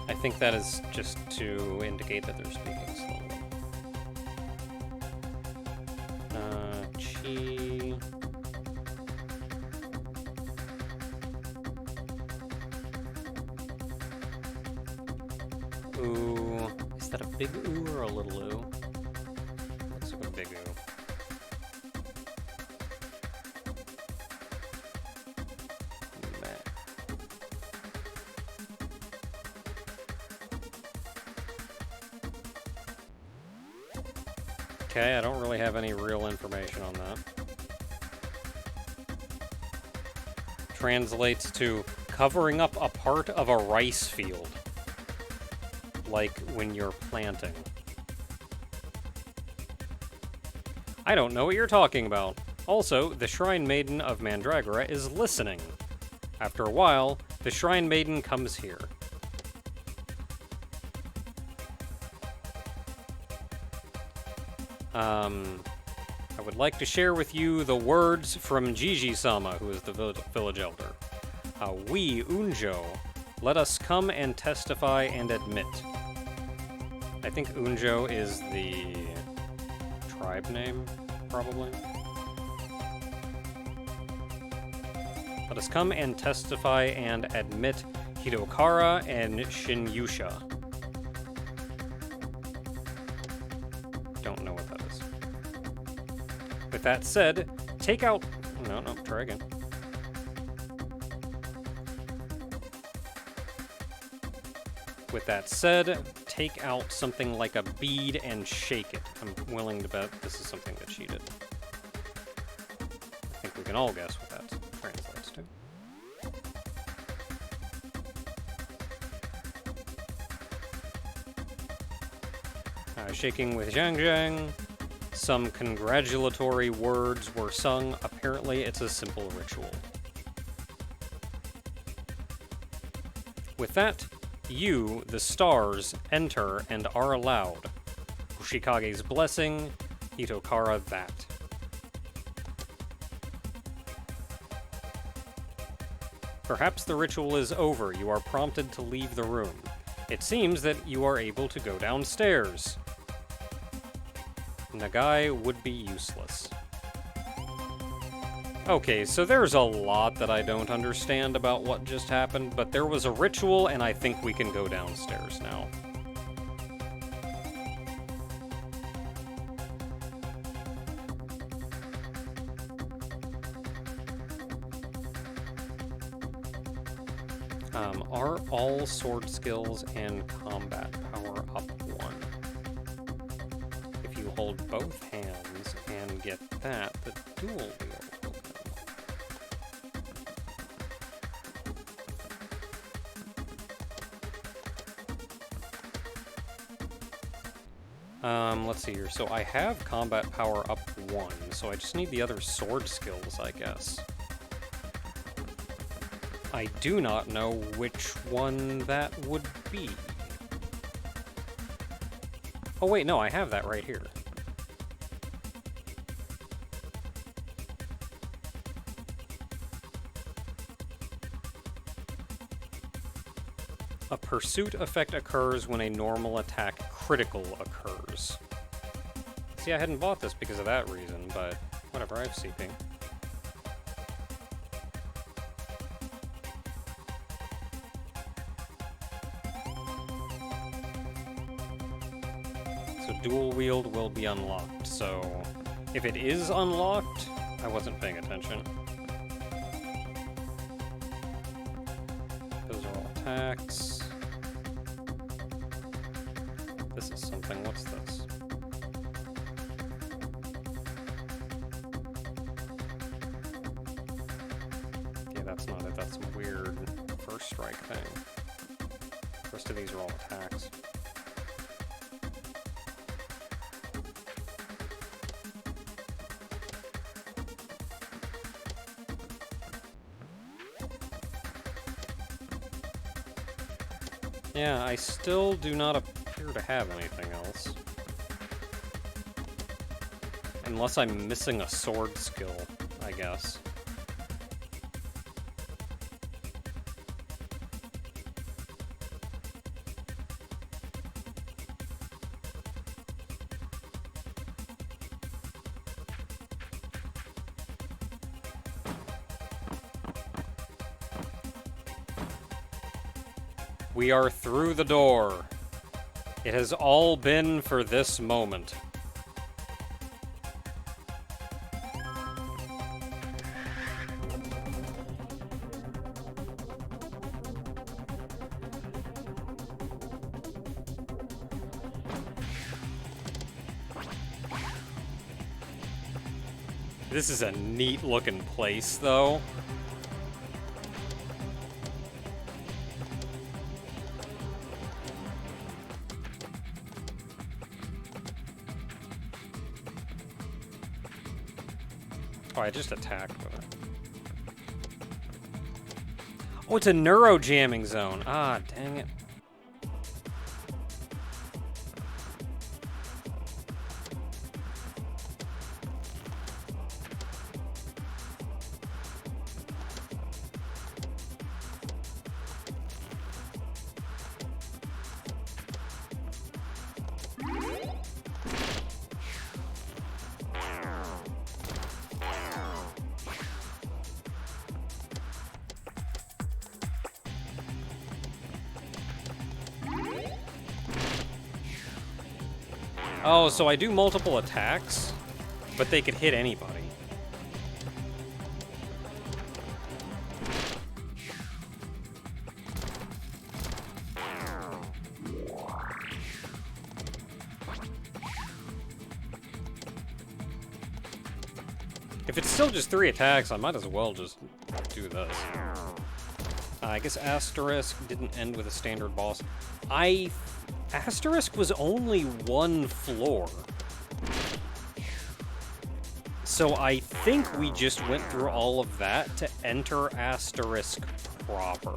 Speaker 1: I think that is just to indicate that they're speaking slowly. Chi. Ooh. Is that a big ooh or a little ooh? Looks like a big ooh. Okay, I don't really have any real information on that. Translates to covering up a part of a rice field. Like when you're planting. I don't know what you're talking about. Also, the Shrine Maiden of Mandragora is listening. After a while, the Shrine Maiden comes here. I would like to share with you the words from Jiji-sama, who is the village elder. We, Unjo, let us come and testify and admit. I think Unjo is the tribe name, probably. Let us come and testify and admit Hidokara and Shinyusha. Don't know what that is. With that said, take out... No, try again. With that said, take out something like a bead and shake it. I'm willing to bet this is something that she did. I think we can all guess what that translates to. Shaking with Zhang Zhang. Some congratulatory words were sung. Apparently, it's a simple ritual. With that, you, the stars, enter and are allowed. Ushikage's blessing, Hitokara that. Perhaps the ritual is over. You are prompted to leave the room. It seems that you are able to go downstairs. Nagai would be useless. Okay, so there's a lot that I don't understand about what just happened, but there was a ritual, and I think we can go downstairs now. Are all sword skills and combat power up 1? If you hold both hands and get that, the dual wield will open. Let's see here. So I have combat power up 1, so I just need the other sword skills, I guess. I do not know which one that would be. Oh wait, no, I have that right here. A pursuit effect occurs when a normal attack critical occurs. See, I hadn't bought this because of that reason, but whatever, I have seeping. Dual wield will be unlocked, so if it is unlocked, I wasn't paying attention. Those are all attacks. This is something, what's this? Yeah, that's not it, that's some weird first strike thing. The rest of these are all attacks. Yeah, I still do not appear to have anything else. Unless I'm missing a sword skill, I guess. We are through the door. It has all been for this moment. This is a neat looking place, though. Oh, I just attacked with it. Oh, it's a neuro jamming zone. Ah, dang it. Oh, so I do multiple attacks, but they could hit anybody. If it's still just 3 attacks, I might as well just do this. I guess Asterisk didn't end with a standard boss. I Asterisk was only one floor. So I think we just went through all of that to enter Asterisk proper.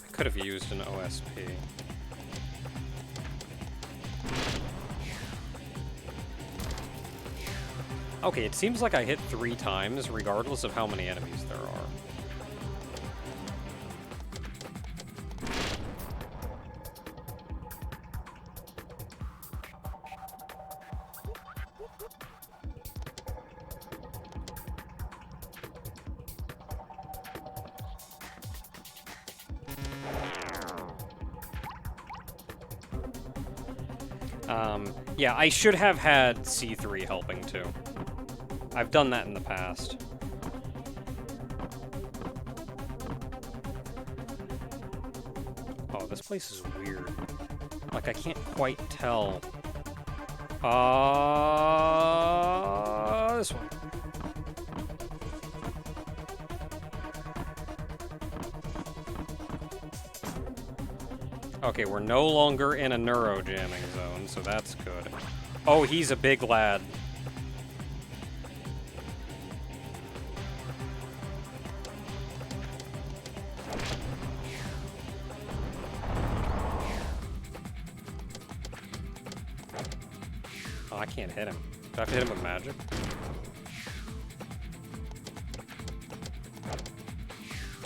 Speaker 1: I could have used an OSP. Okay, it seems like I hit 3 times, regardless of how many enemies there are. Yeah, I should have had C3 helping too. I've done that in the past. Oh, this place is weird. Like, I can't quite tell. This one. Okay, we're no longer in a neurojamming zone, so that's good. Oh, he's a big lad. Oh, I can't hit him. Do I have to hit him with magic?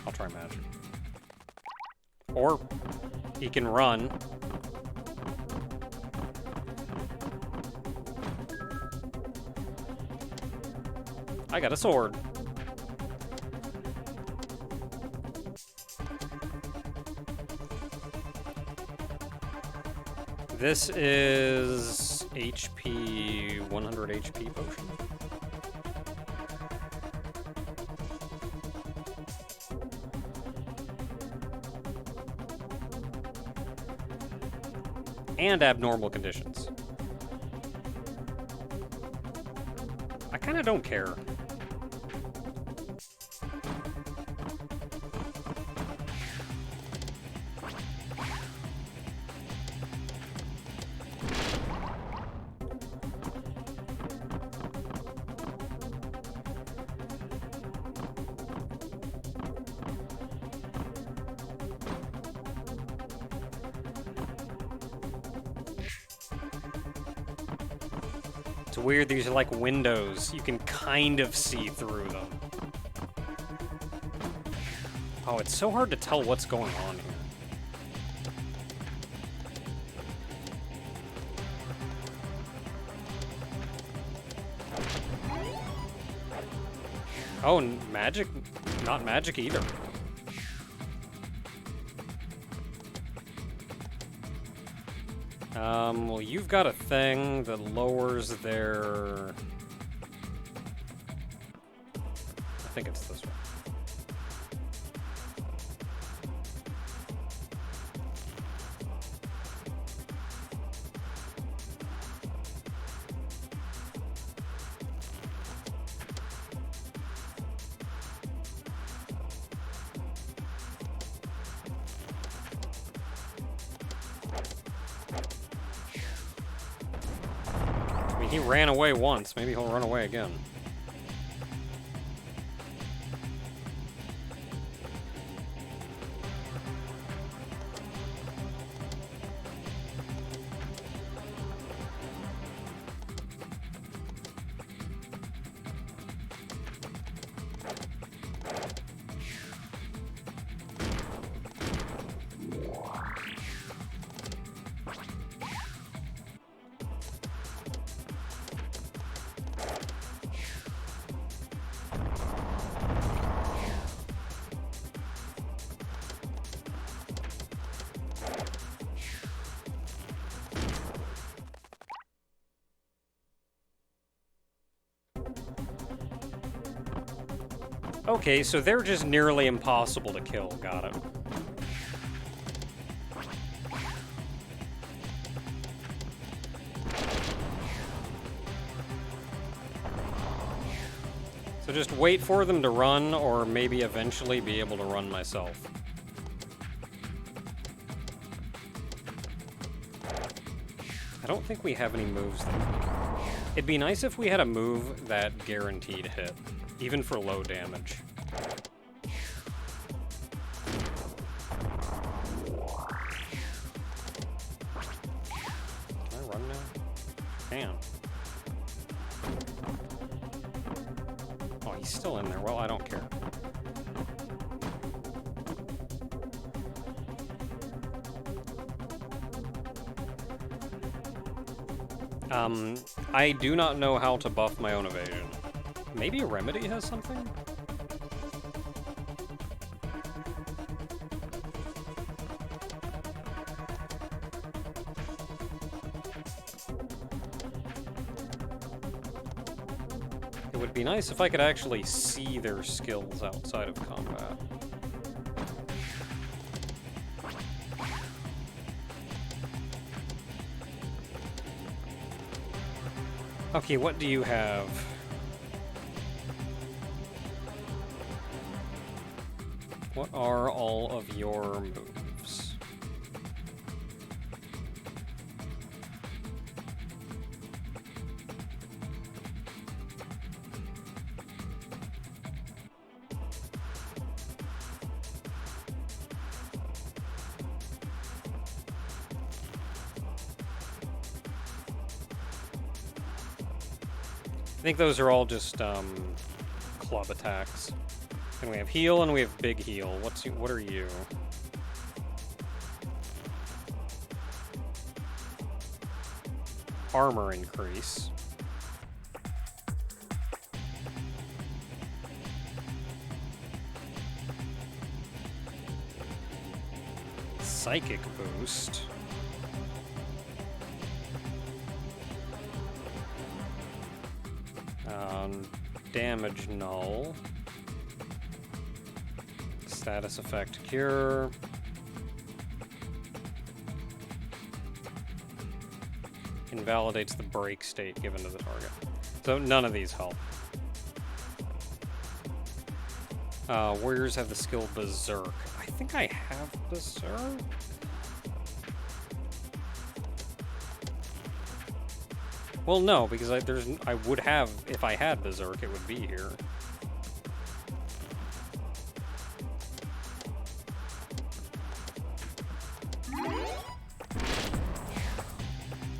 Speaker 1: I'll try magic. Or he can run. I got a sword. This is HP, 100 HP potion. And abnormal conditions. I kind of don't care. It's weird, these are like windows. You can kind of see through them. Oh, it's so hard to tell what's going on here. Oh, magic? Not magic either. Well, you've got a thing that lowers their... I think it's this one. He ran away once. Maybe he'll run away again. Okay, so they're just nearly impossible to kill. Got it. So just wait for them to run, or maybe eventually be able to run myself. I don't think we have any moves that... It'd be nice if we had a move that guaranteed hit, even for low damage. Can I run now? Can. Oh, he's still in there. Well, I don't care. I do not know how to buff my own evasion. Maybe a remedy has something? It would be nice if I could actually see their skills outside of combat. Okay, what do you have? What are all of your moves? I think those are all just club attacks. And we have heal and we have big heal. What are you? Armor increase. Psychic boost. Damage null. Status effect cure. Invalidates the break state given to the target. So none of these help. Warriors have the skill Berserk. I think I have Berserk. Well, no, because I would have, if I had Berserk, it would be here.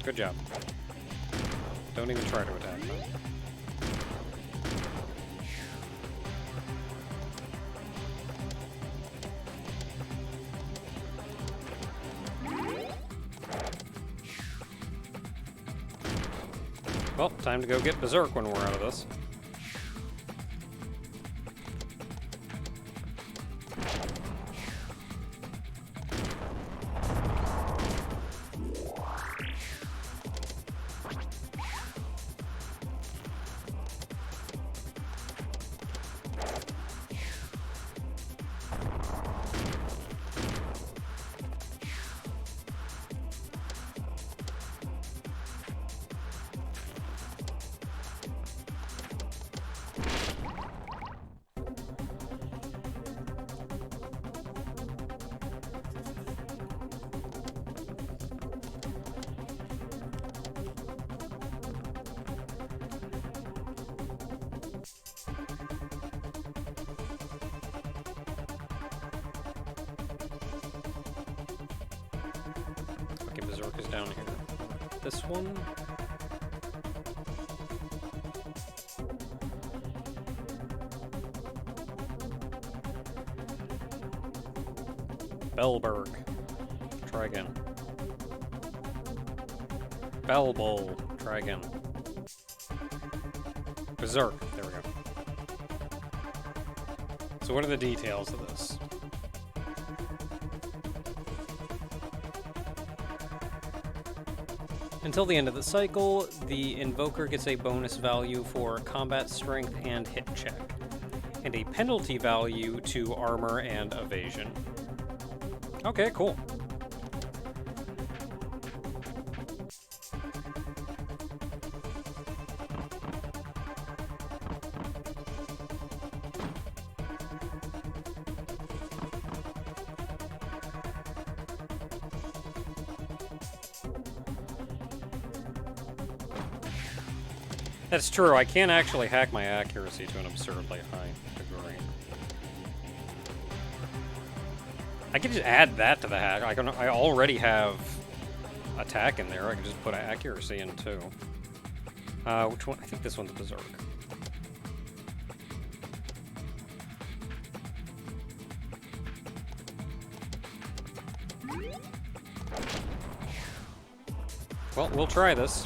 Speaker 1: Good job. Don't even try to attack them. Well, time to go get Berserk when we're out of this. Okay, Berserk is down here. This one. Bellberg. Try again. Bellbowl. Try again. Berserk. There we go. So what are the details of this? Until the end of the cycle, the Invoker gets a bonus value for combat strength and hit check, and a penalty value to armor and evasion. Okay, cool. That's true, I can actually hack my accuracy to an absurdly high degree. I could just add that to the hack. I already have attack in there. I could just put accuracy in too. Which one? I think this one's Berserk. Well, we'll try this.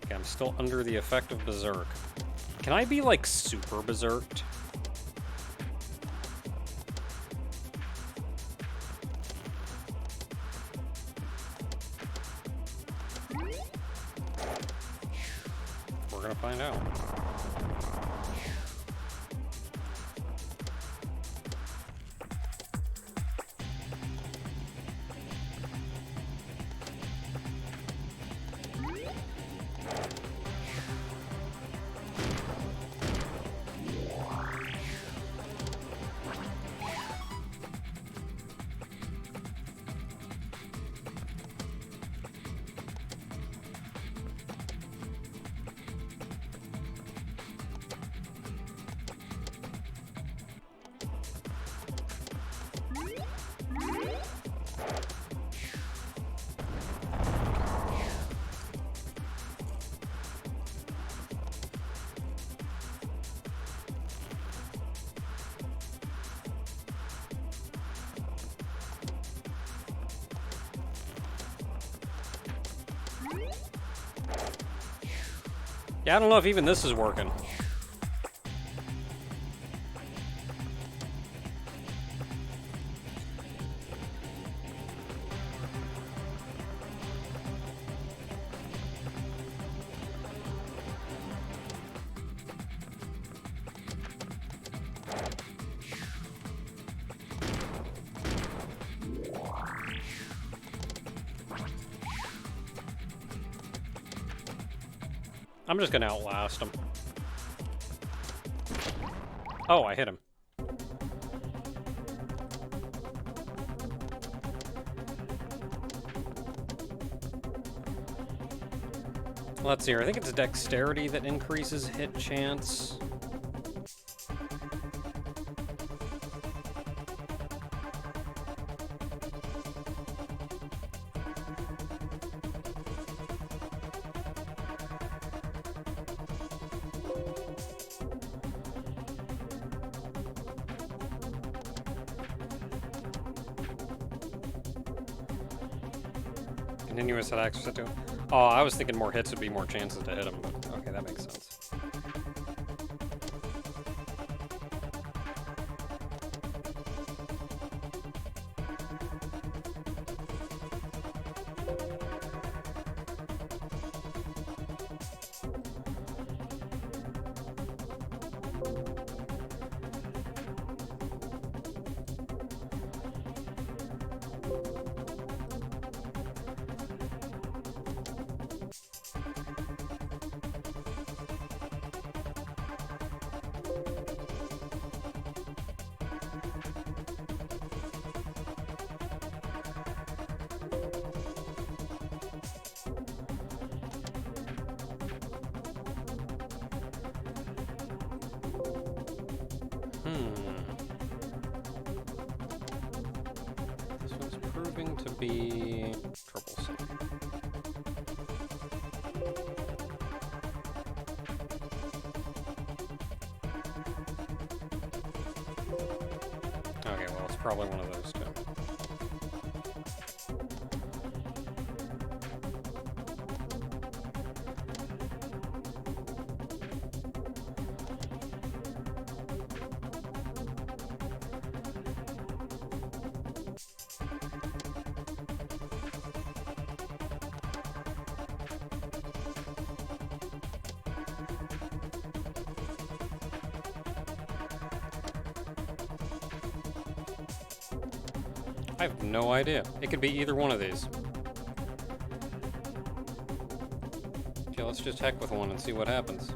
Speaker 1: Okay, I'm still under the effect of Berserk. Can I be, like, super Berserked? We're gonna find out. Yeah, I don't know if even this is working. I'm just gonna outlast him. Oh, I hit him. Let's see here. I think it's dexterity that increases hit chance. Continuous attacks too. Oh, I was thinking more hits would be more chances to hit him, but okay, that makes sense. This one's proving to be troublesome. Okay, well, it's probably one of those two. I have no idea. It could be either one of these. Okay, let's just heck with one and see what happens.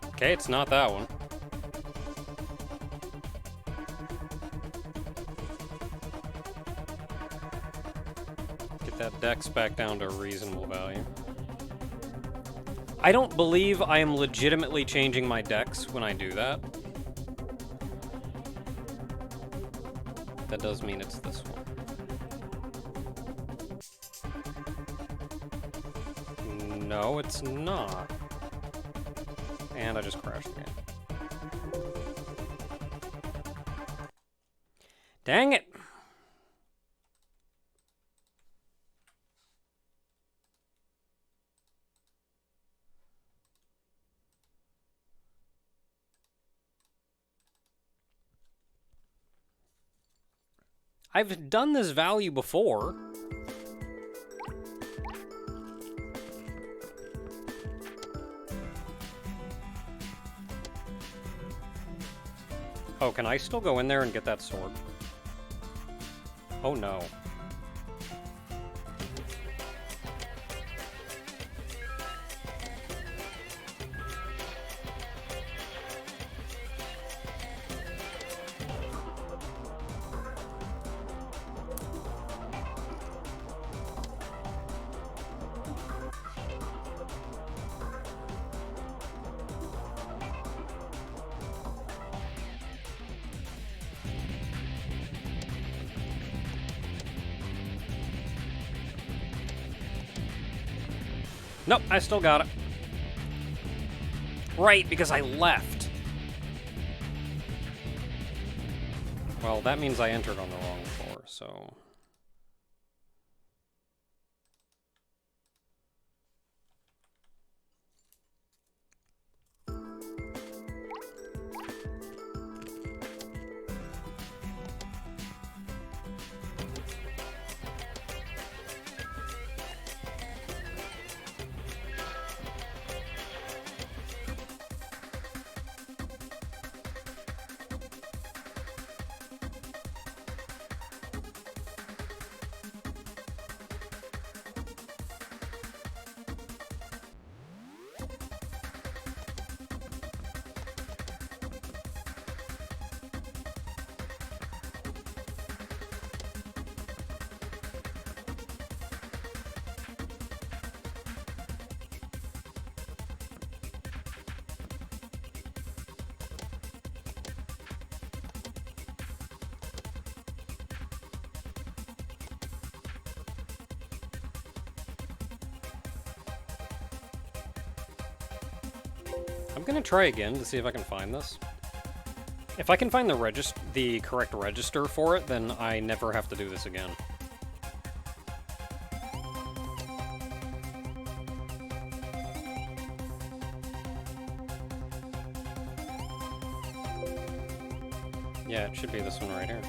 Speaker 1: Okay, it's not that one. dex back down to a reasonable value. I don't believe I am legitimately changing my dex when I do that. That does mean it's this one. No, it's not. And I just crashed again. Dang it! I've done this value before. Oh, can I still go in there and get that sword? Oh no. Nope, I still got it. Right, because I left. Well, that means I entered on the wrong floor, so... I'm gonna try again to see if I can find this. If I can find the correct register for it, then I never have to do this again. Yeah, it should be this one right here.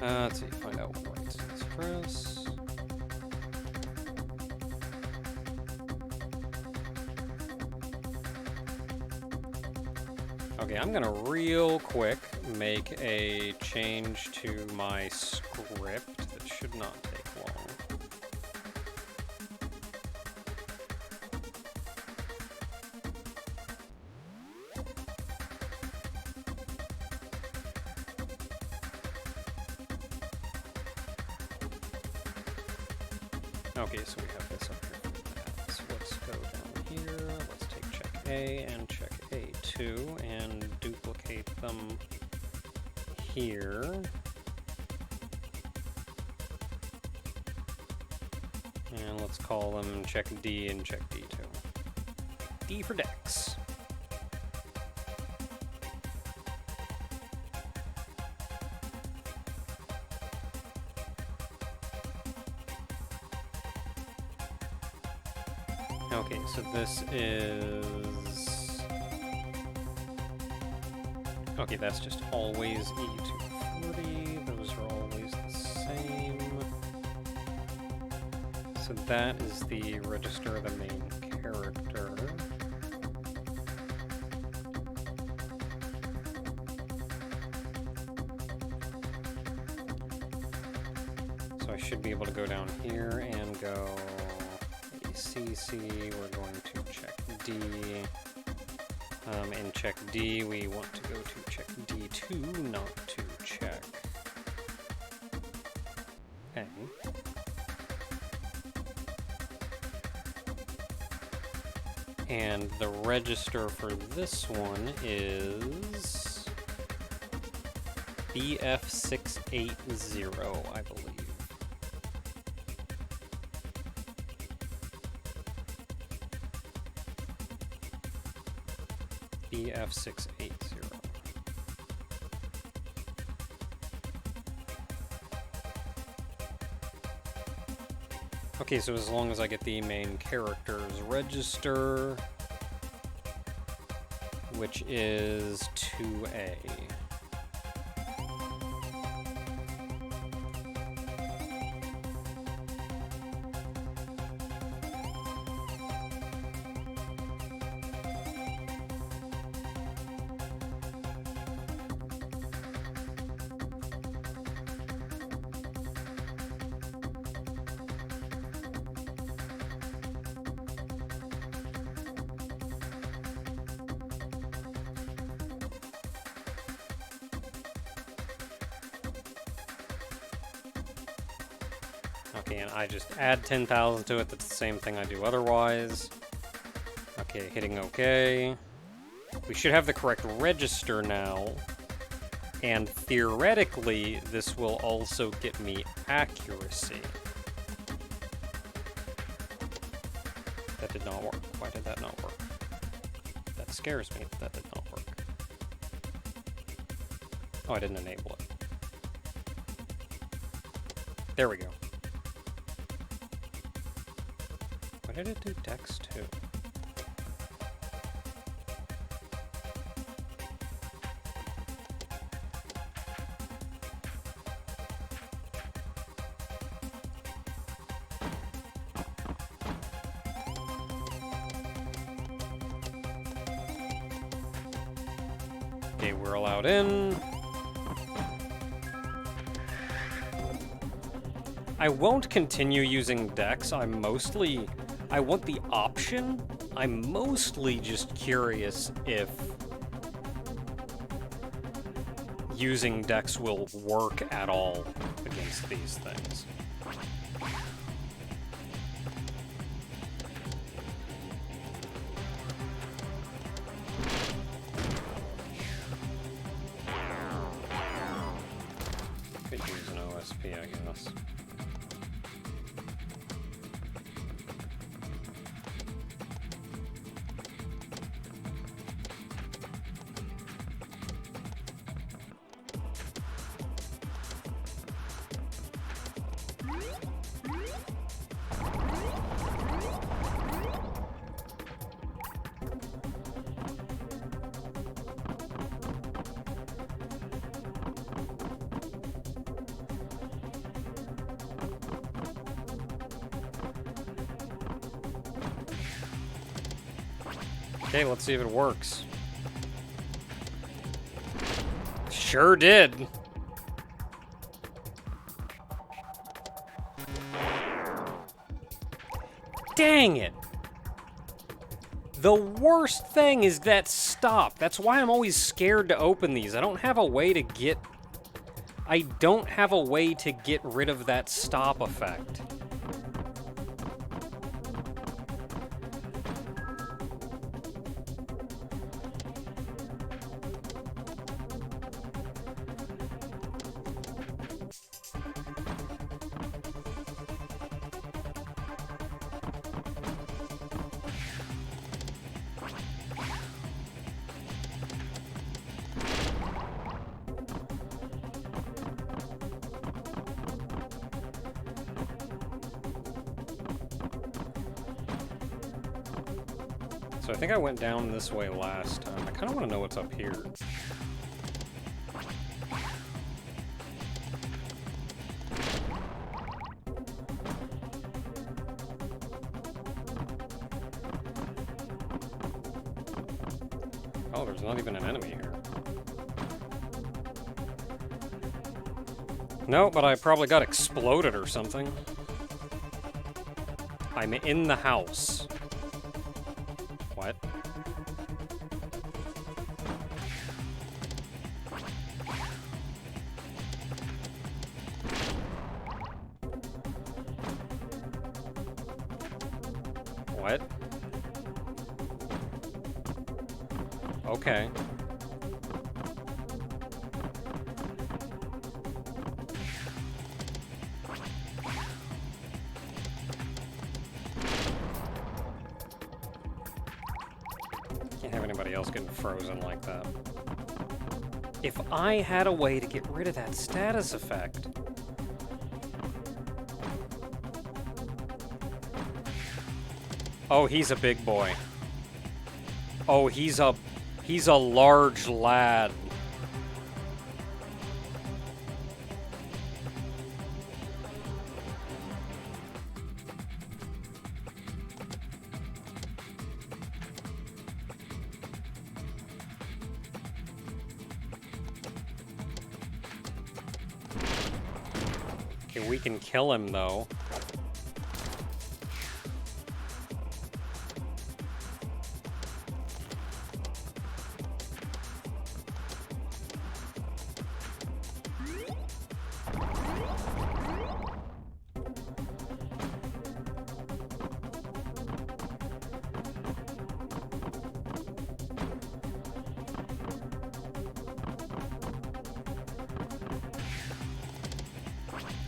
Speaker 1: Let's see, find out what it's press. Okay, I'm gonna real quick make a change to my script that should not take long. Okay, so we have this up here for that. So let's go down here, let's take check A and check A2 and duplicate them here. And let's call them check D and check D2. D for Dex. Okay, so this is... Okay, that's just always E240. Those are always the same. So that is the register of the main character. So I should be able to go down here and go... CC, we're going to check D, In check D, we want to go to check D2, not to check A. And the register for this one is BF680, I believe. BF680. Okay, so as long as I get the main character's register, which is 2A. Okay, and I just add 10,000 to it. That's the same thing I do otherwise. Okay, hitting OK. We should have the correct register now. And theoretically, this will also get me accuracy. That did not work. Why did that not work? That scares me that did not work. Oh, I didn't enable it. There we go. Why did it do Dex too? Okay, we're allowed in. I won't continue using Dex. I want the option. I'm mostly just curious if using Dex will work at all against these things. Could use an OSP, I guess. Okay, let's see if it works. Sure did. Dang it. The worst thing is that stop. That's why I'm always scared to open these. I don't have a way to get rid of that stop effect. So I think I went down this way last time. I kind of want to know what's up here. Oh, there's not even an enemy here. No, but I probably got exploded or something. I'm in the house. What? What? Okay. Can't have anybody else getting frozen like that. If I had a way to get rid of that status effect... Oh, he's a big boy. Oh, he's a large lad. Okay, we can kill him though.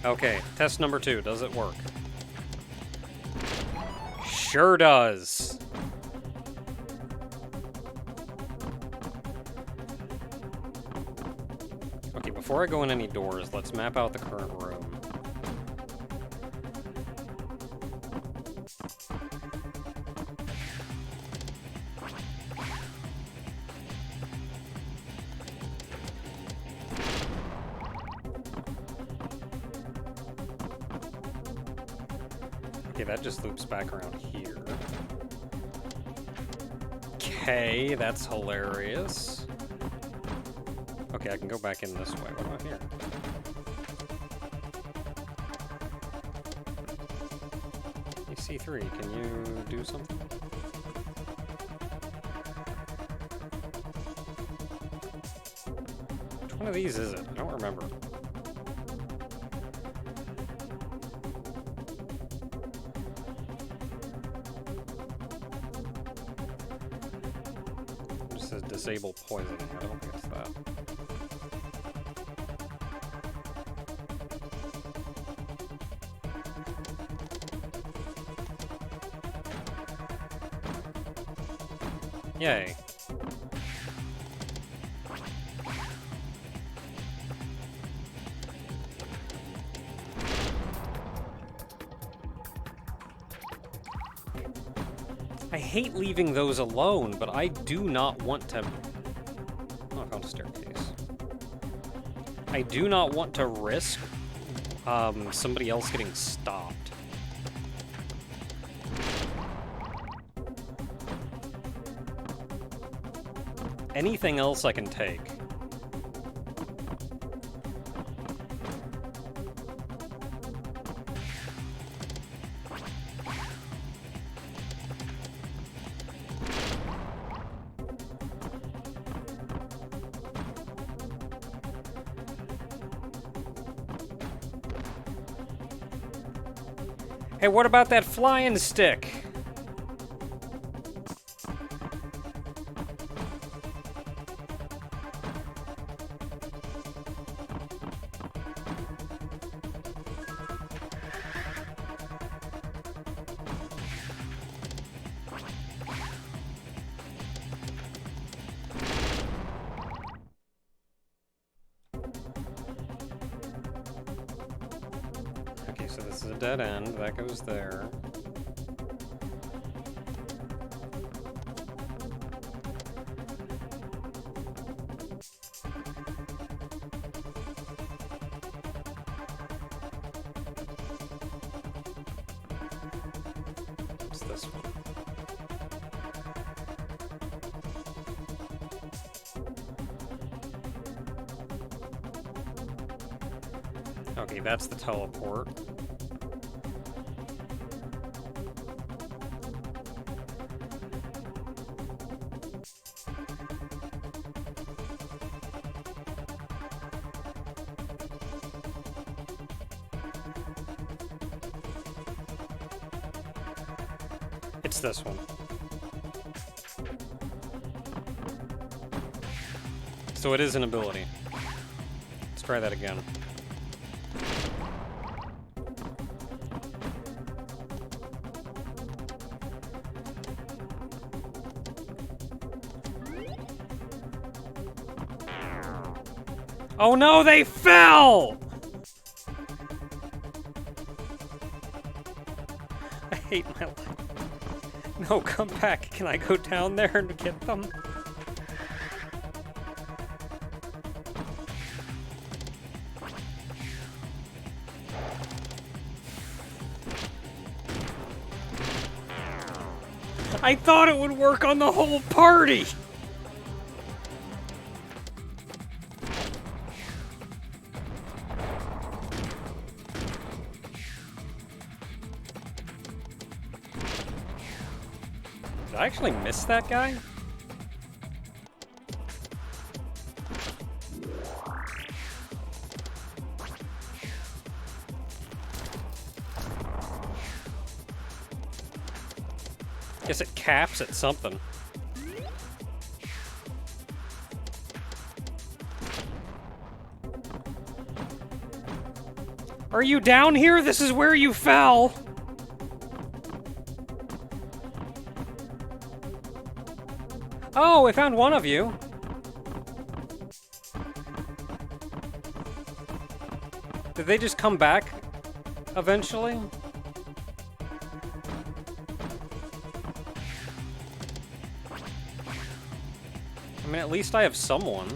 Speaker 1: Okay, test number 2. Does it work? Sure does. Okay, before I go in any doors, let's map out the current room. Okay, that just loops back around here. Okay, that's hilarious. Okay, I can go back in this way. What about here? Hey, C3, can you do something? Which one of these is it? I don't remember. It says disable poisoning. I don't think it's that. Yay. I hate leaving those alone, but I do not want to... Oh, I found a staircase. I do not want to risk somebody else getting stopped. Anything else I can take. Hey, what about that flying stick? Okay, so this is a dead end. That goes there. What's this one? Okay, that's the teleport. It's this one. So it is an ability. Let's try that again. Oh no, they fell! I hate my life. No, come back. Can I go down there and get them? I thought it would work on the whole party! Did I actually miss that guy? Guess it caps at something. Are you down here? This is where you fell! Oh, I found one of you. Did they just come back eventually? I mean, at least I have someone.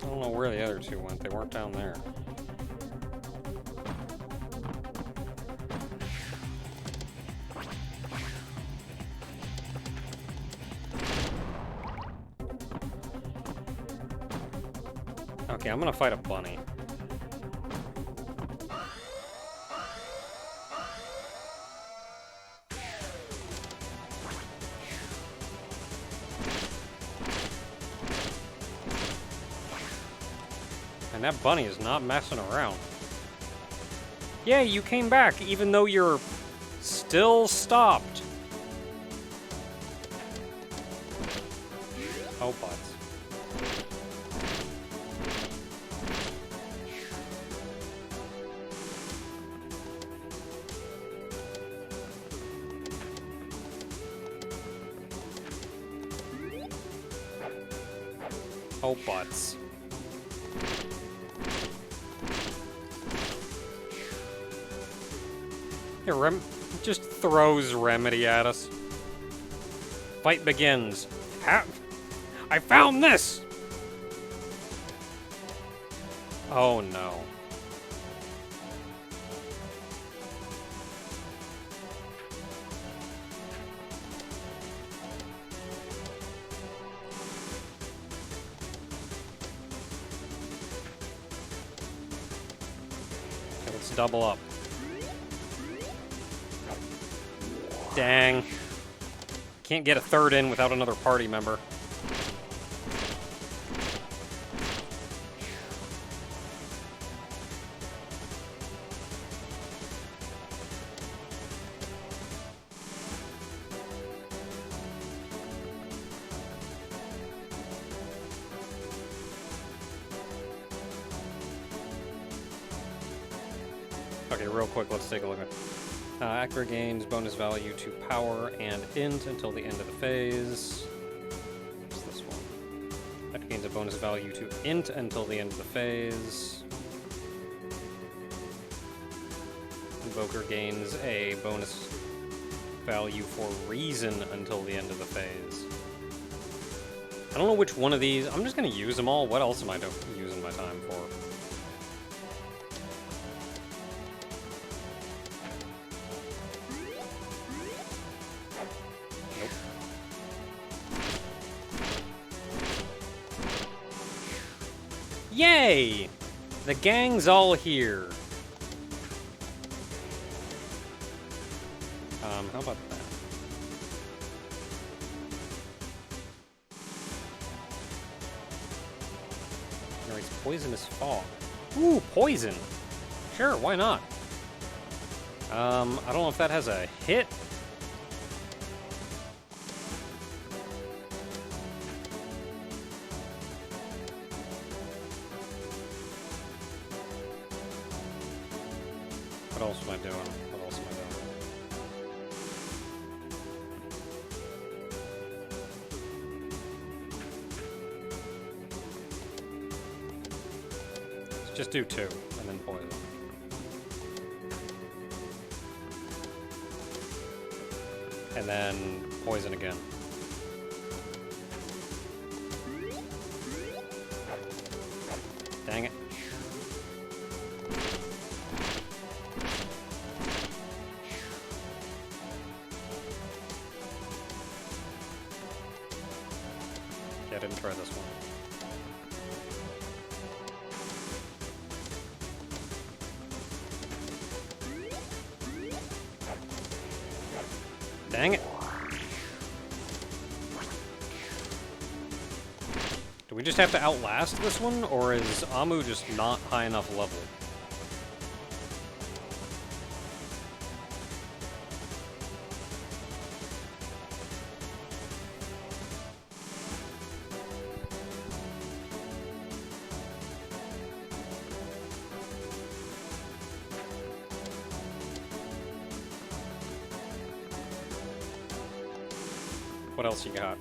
Speaker 1: I don't know where the other two went. They weren't down there. Okay, I'm gonna fight a bunny. And that bunny is not messing around. Yay, you came back, even though you're still stopped. Oh, butts. Oh, butts. Here, just throws Remedy at us. Fight begins. I found this! Oh no. Okay, let's double up. Dang. Can't get a third in without another party member. Okay, real quick, let's take a look at actor gains bonus value to power and int until the end of the phase. What's this one? Actor gains a bonus value to int until the end of the phase. Invoker gains a bonus value for reason until the end of the phase. I don't know which one of these. I'm just going to use them all. What else am I using my time for? Yay! The gang's all here. How about that? No, it's poisonous fog. Ooh, poison. Sure, why not? I don't know if that has a hit. What else am I doing? What else am I doing? Let's just do 2, and then poison. And then poison again. Dang it. Yeah, I didn't try this one. Dang it. Do we just have to outlast this one, or is Amu just not high enough level? What else you got?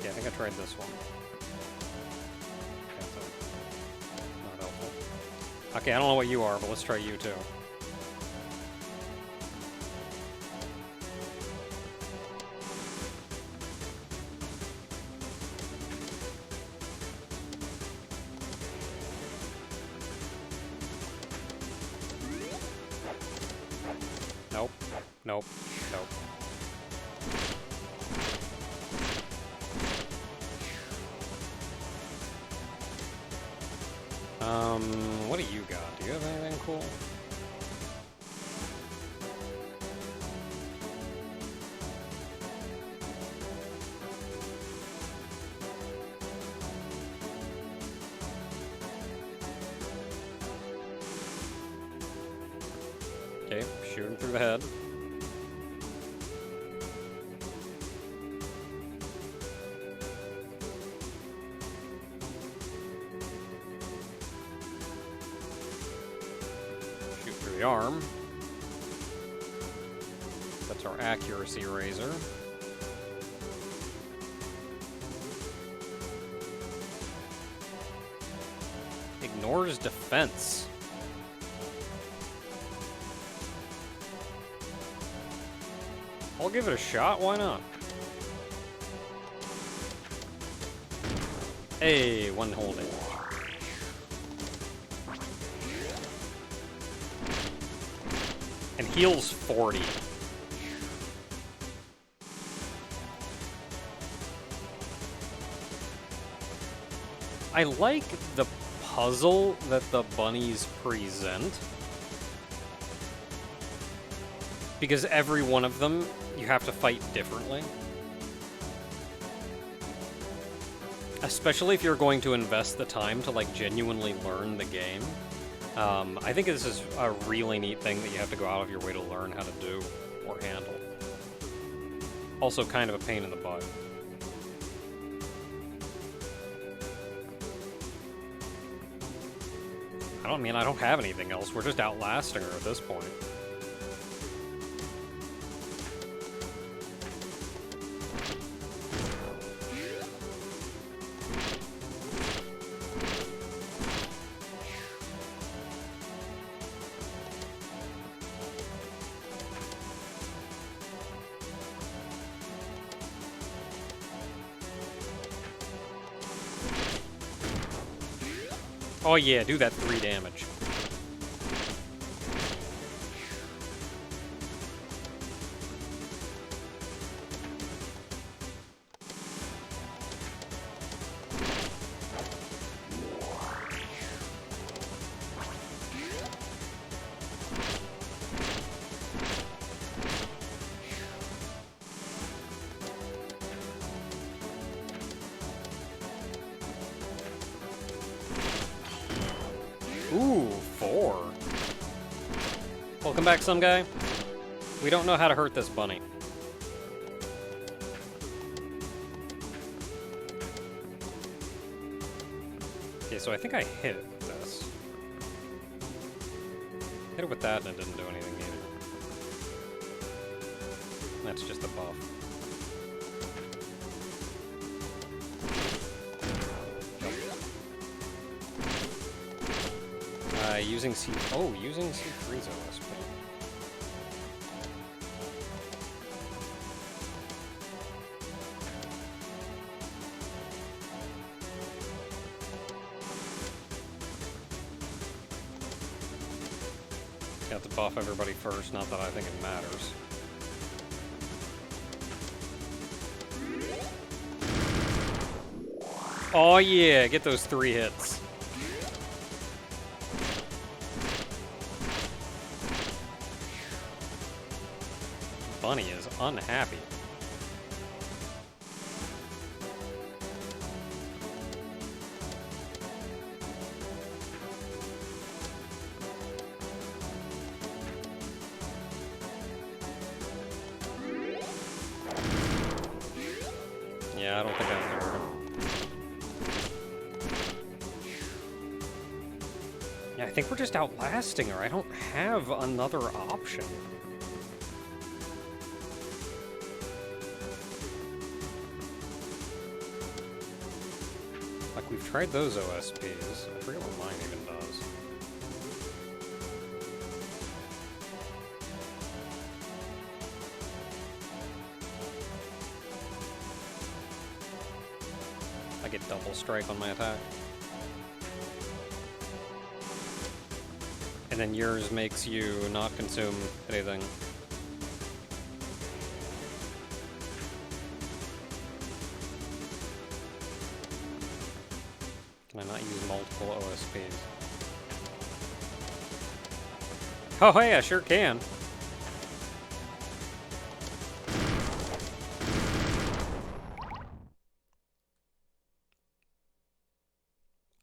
Speaker 1: Yeah, I think I tried this one. Not helpful. Okay, I don't know what you are, but let's try you too. Nope. Nope. Nope. What do you got? Do you have anything cool? Okay, shoot him through the head. Shoot through the arm. That's our accuracy razor. Ignores defense. I'll give it a shot, why not? Hey, one holding. And heals 40. I like the puzzle that the bunnies present. Because every one of them, you have to fight differently. Especially if you're going to invest the time to, like, genuinely learn the game. I think this is a really neat thing that you have to go out of your way to learn how to do or handle. Also kind of a pain in the butt. I don't have anything else. We're just outlasting her at this point. Oh yeah, do that 3 damage. Welcome back, some guy. We don't know how to hurt this bunny. Okay, so I think I hit this. Hit it with that and it didn't do anything either. That's just a buff. Using C... Oh, using desParaiso OSP. Got to buff everybody first, not that I think it matters. Oh yeah, get those 3 hits. Bunny is unhappy. Yeah, I don't think I'm gonna hurt him. Yeah, I think we're just outlasting her. I don't have another option. Like, we've tried those OSPs. I forget what mine even does. I get double strike on my attack. And then yours makes you not consume anything. Can I not use multiple OSPs? Oh, hey, I sure can.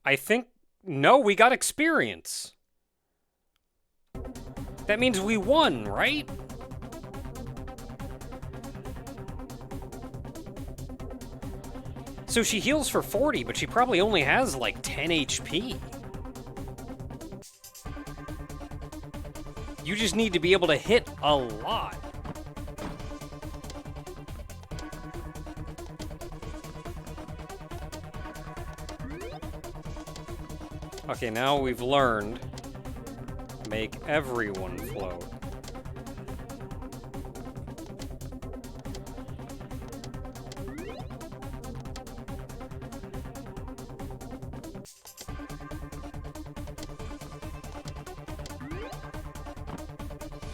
Speaker 1: I think... No, we got experience. That means we won, right? So she heals for 40, but she probably only has like 10 HP. You just need to be able to hit a lot. Okay, now we've learned. Make everyone float.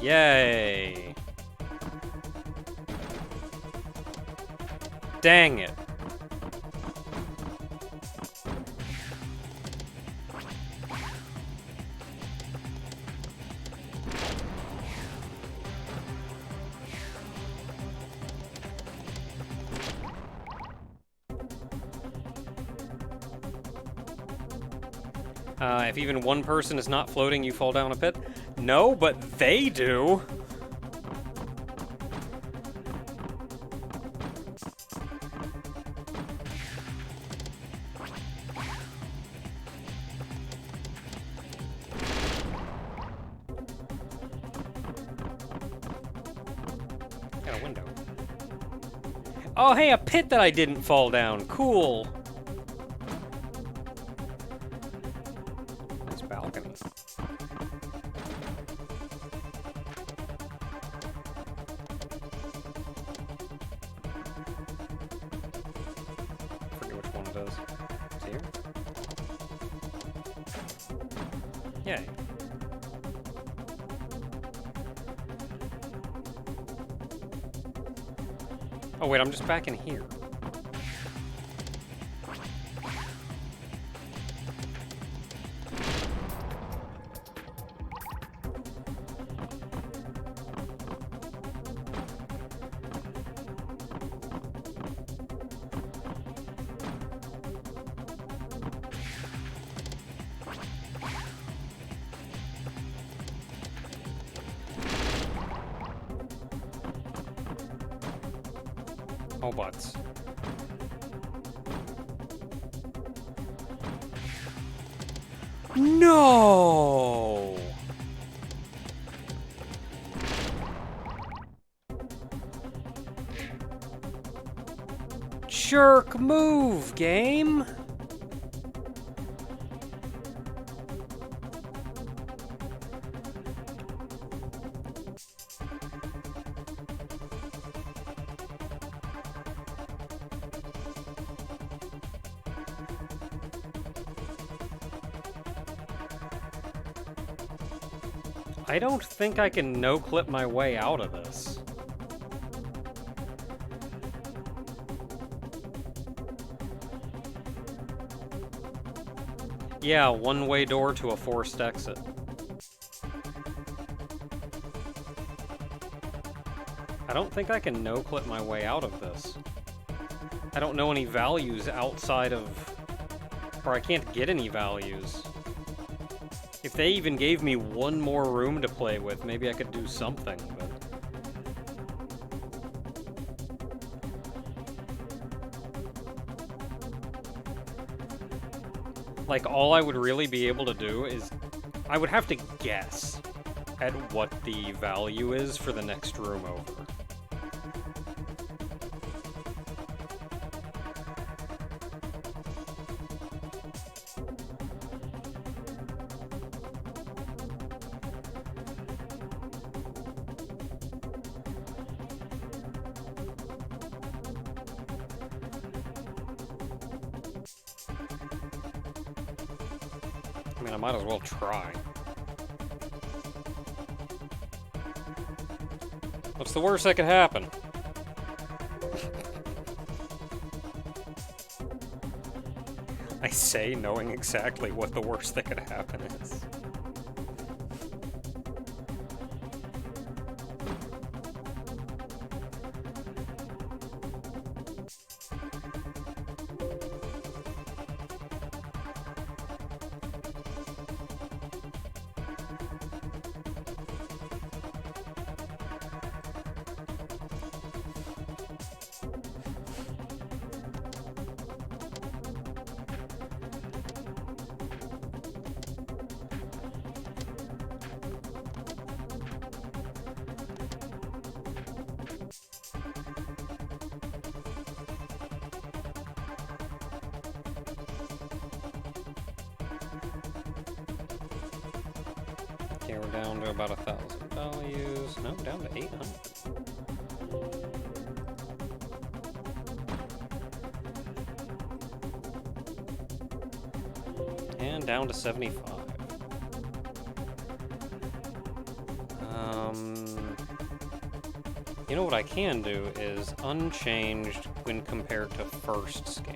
Speaker 1: Yay! Dang it. If even one person is not floating, you fall down a pit? No, but they do. Got a window. Oh, hey, a pit that I didn't fall down. Cool. Nice balcony. Forget which one it is. It's here? Yay. Oh wait, I'm just back in here. Oh, butts. No! Jerk move, game! I don't think I can no-clip my way out of this. Yeah, one-way door to a forced exit. I don't think I can no-clip my way out of this. I don't know any values outside of... or I can't get any values. If they even gave me one more room to play with, maybe I could do something, but... like, all I would really be able to do is... I would have to guess at what the value is for the next room over. I mean, I might as well try. What's the worst that could happen? I say knowing exactly what the worst that could happen is. Okay, we're down to about 1,000 values. No, down to 800. And down to 75. You know what I can do is unchanged when compared to first scan.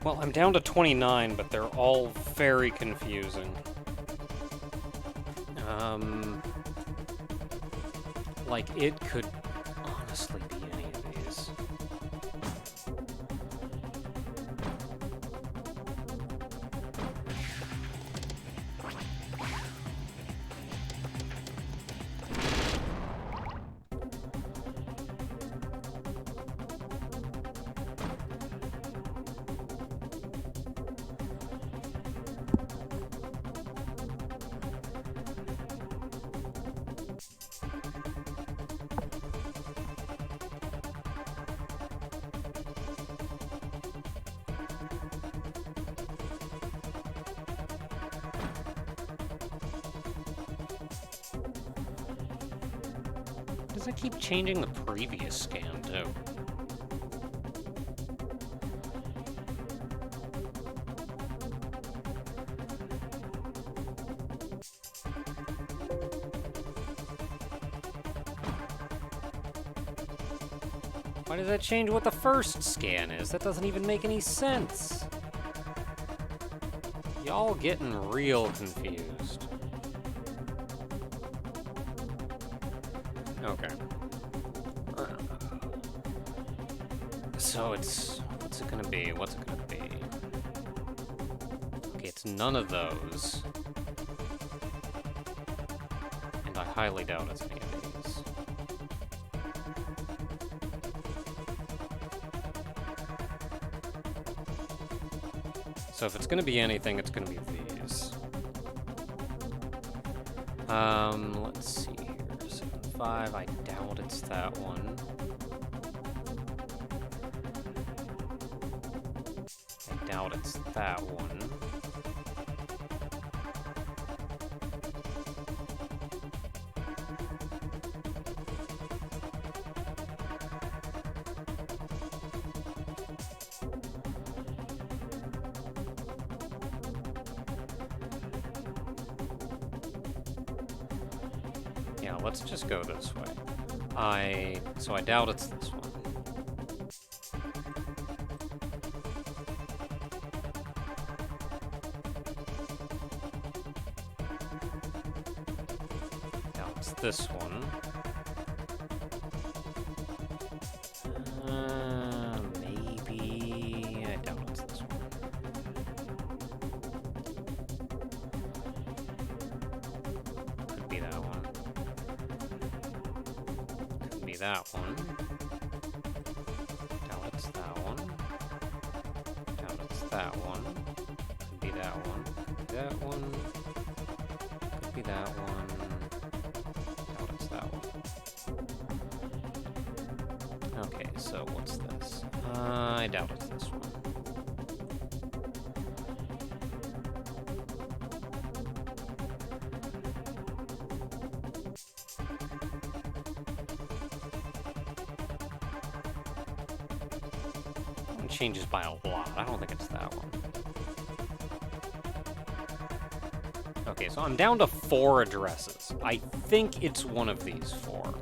Speaker 1: Well, I'm down to 29, but they're all very confusing. Like, it could honestly be any of these. Does it keep changing the previous scan, too? Why does that change what the first scan is? That doesn't even make any sense. Y'all getting real confused. Okay. So it's... What's it gonna be? What's it gonna be? Okay, it's none of those. And I highly doubt it's any of these. So if it's gonna be anything, it's gonna be these. Let's see here. 7-5, I doubt it's that one. I doubt it's that one. Yeah, let's just go this way. So I doubt it's this one. Doubt it's this one. Maybe... I doubt it's this one. Could be that one. Could be that one. Doubt it's that one. Doubt it's that one. Could be that one. Could be that one. Could be that one. Doubt it's that one. Okay, so what's this? I doubt it's this one. It changes by a lot. I don't think it's that one. Okay, so I'm down to 4 addresses. I think it's one of these 4.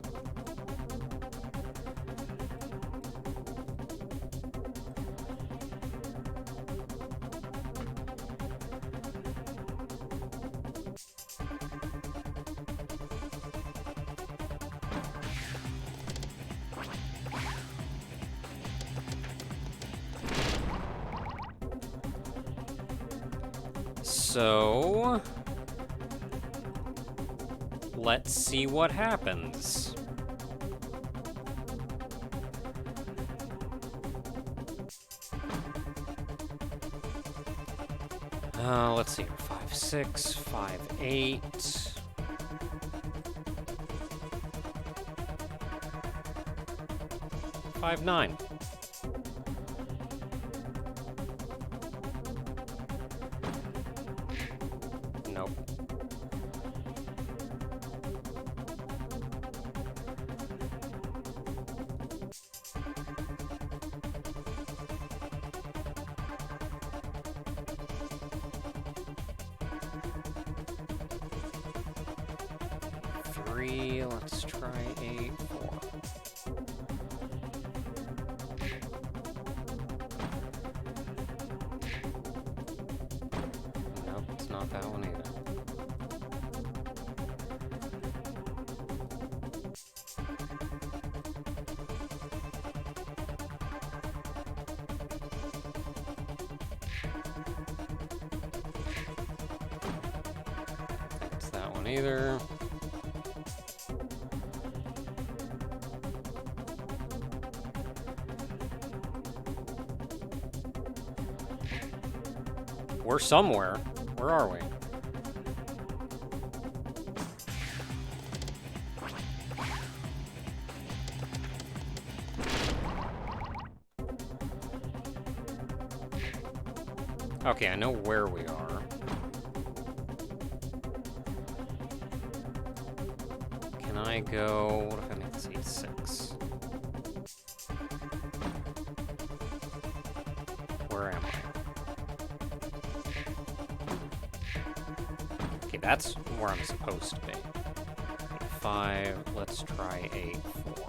Speaker 1: So, let's see what happens. Let's see here. 5, 6, 5, 8. 5, 9. Nope. Three, let's try 8, 4. Nope, it's not that one either. It's that one either. We're somewhere. Where are we? Okay, I know where we are. Can I go... What if I make this 8, 6? Where am I? Okay, that's where I'm supposed to be. 8, 5, let's try 8, 4.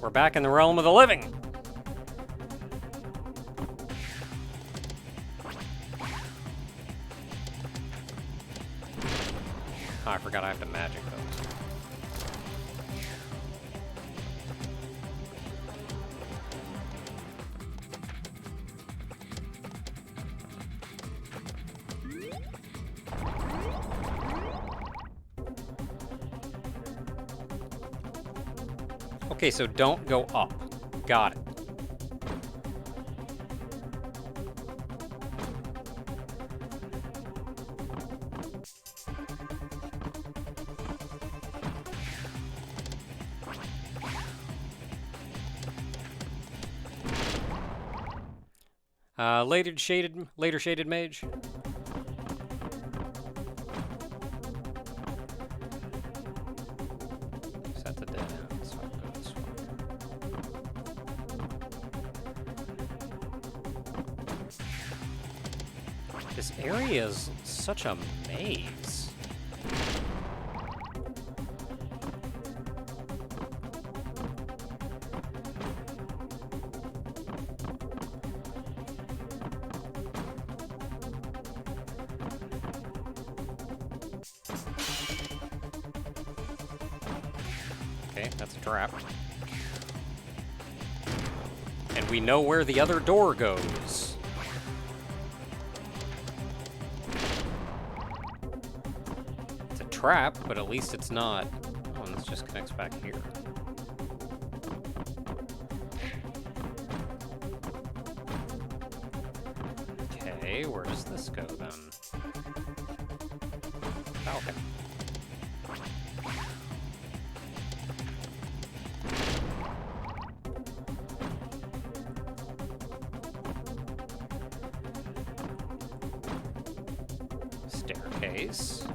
Speaker 1: We're back in the realm of the living! Oh, I forgot I have to magic those. Okay, so don't go up. Got it. Later shaded mage. That's a dead end, so I'll go this way. This area is such a maze. Okay, that's a trap. And we know where the other door goes. It's a trap, but at least it's not... Oh, and this just connects back here. Okay, where does this go then? Falcon. Staircase.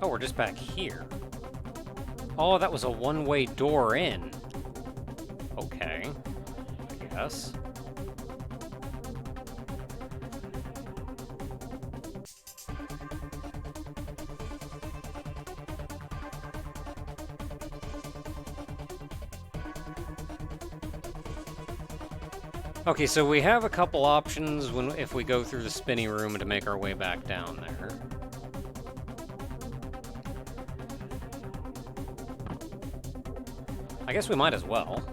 Speaker 1: Oh, we're just back here. Oh, that was a one-way door in. Okay, I guess. Okay, so we have a couple options if we go through the spinny room to make our way back down there. I guess we might as well.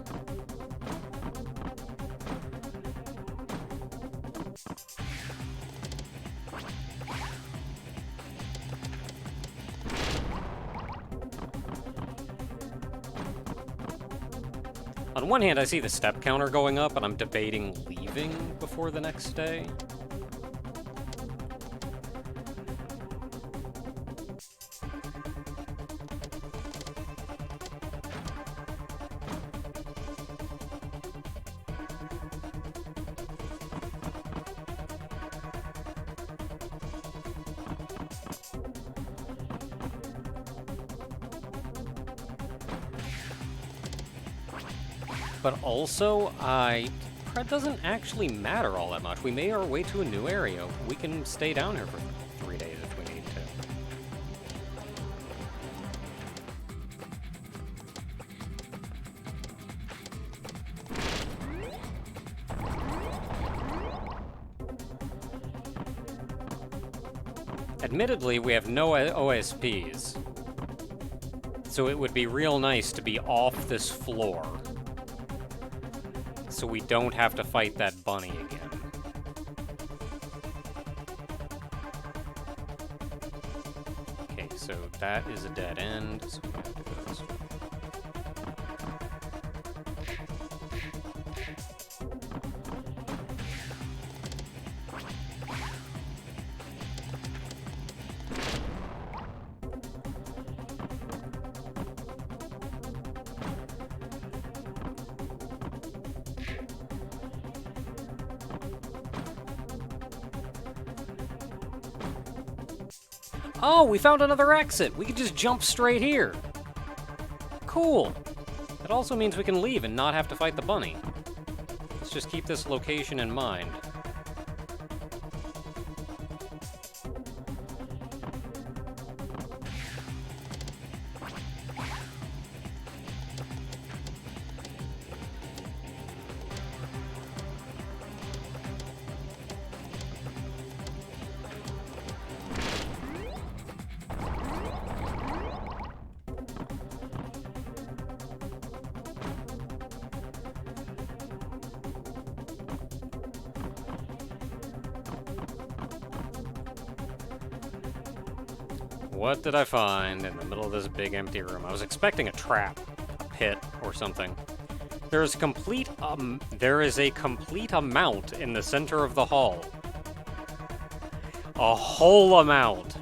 Speaker 1: On one hand, I see the step counter going up, and I'm debating leaving before the next day. But also, it doesn't actually matter all that much. We made our way to a new area. We can stay down here for 3 days if we need to. Admittedly, we have no OSPs. So it would be real nice to be off this floor. So we don't have to fight that bunny again. Okay, so that is a dead end, so we have to go this way. Oh, we found another exit! We can just jump straight here! Cool! That also means we can leave and not have to fight the bunny. Let's just keep this location in mind. What did I find in the middle of this big empty room? I was expecting a trap, a pit, or something. There is a complete amount in the center of the hall. A whole amount.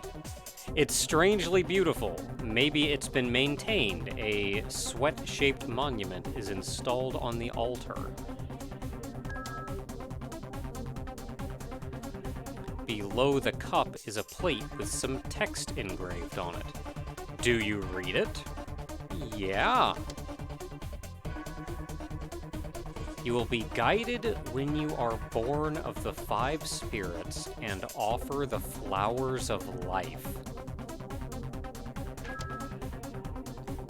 Speaker 1: It's strangely beautiful. Maybe it's been maintained. A sweat-shaped monument is installed on the altar. Below the cup is a plate with some text engraved on it. Do you read it? Yeah. You will be guided when you are born of the 5 spirits and offer the flowers of life.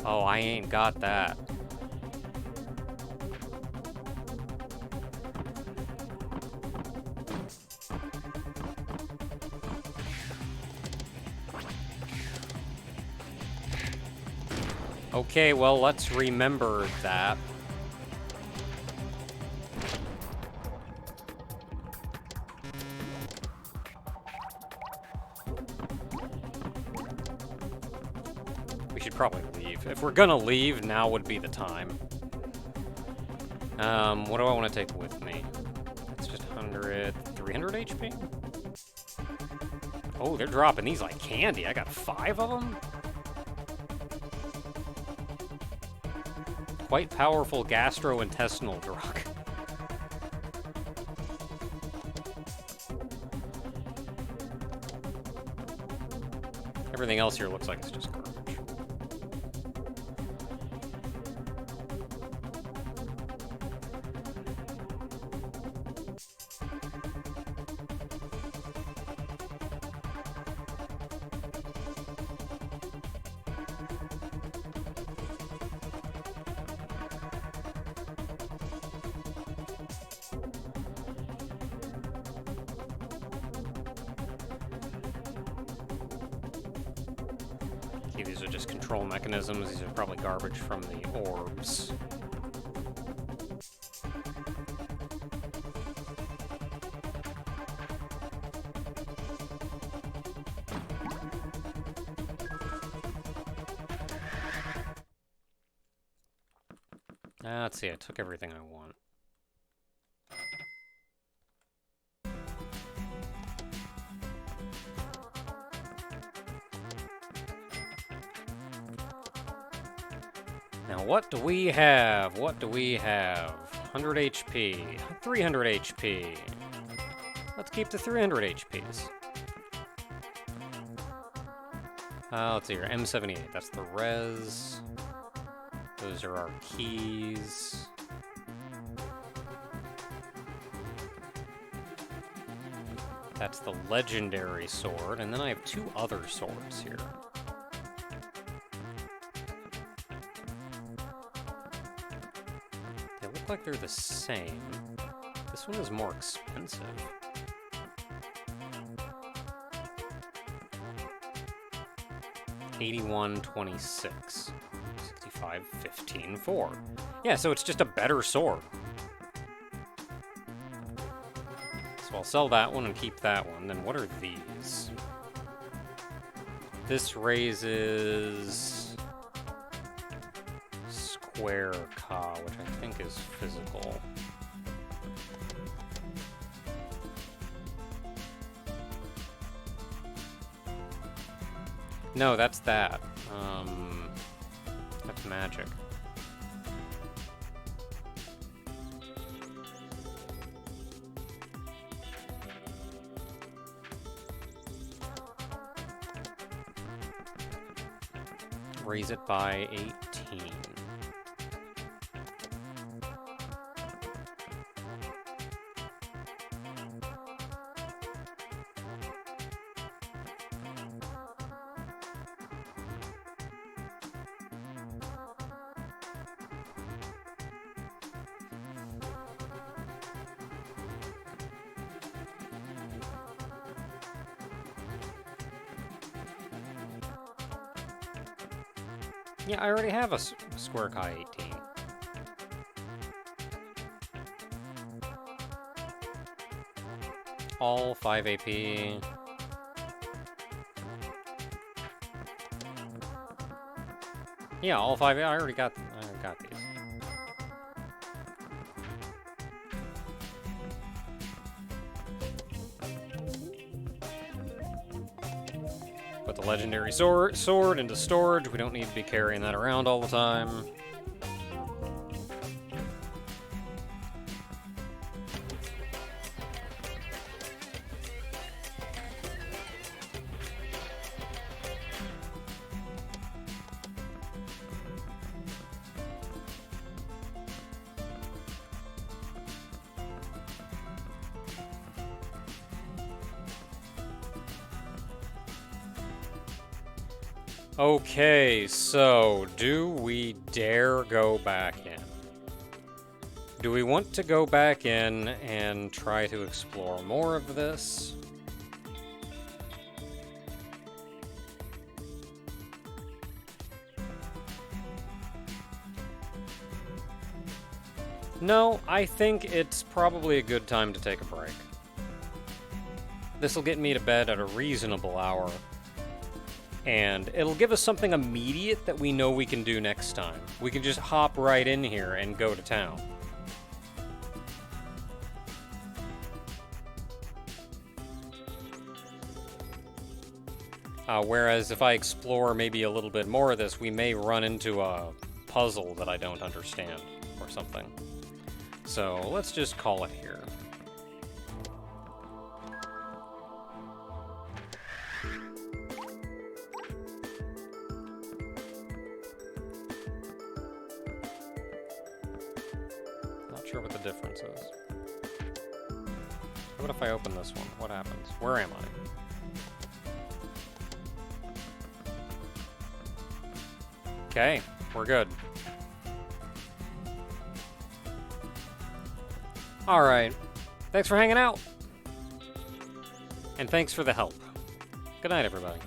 Speaker 1: Oh, I ain't got that. Okay, well, let's remember that. We should probably leave. If we're gonna leave, now would be the time. What do I want to take with me? It's just 100, 300 HP? Oh, they're dropping these like candy. I got 5 of them? Quite powerful gastrointestinal drug. Everything else here looks like it's just garbage. Okay, these are just control mechanisms. These are probably garbage from the orbs. Let's see, I took everything I want. Now, what do we have? What do we have? 100 HP, 300 HP. Let's keep the 300 HPs. Let's see here, M78, that's the res. Those are our keys. That's the legendary sword, and then I have 2 other swords here. They look like they're the same. This one is more expensive. $81.26. 15.4. Yeah, so it's just a better sword. So I'll sell that one and keep that one. Then what are these? This raises Square Ka, which I think is physical. No, that's that. That's magic. Raise it by 18. Yeah, I already have a Square Ka 18. All 5 AP. Yeah, all 5. I already got these. Put the legendary sword into storage. We don't need to be carrying that around all the time. Okay, so do we dare go back in? Do we want to go back in and try to explore more of this? No, I think it's probably a good time to take a break. This'll get me to bed at a reasonable hour. And it'll give us something immediate that we know we can do next time. We can just hop right in here and go to town. Whereas if I explore maybe a little bit more of this, we may run into a puzzle that I don't understand or something. So let's just call it here. Sure what the difference is. What if I open this one? What happens? Where am I? Okay, we're good. Alright. Thanks for hanging out. And thanks for the help. Good night, everybody.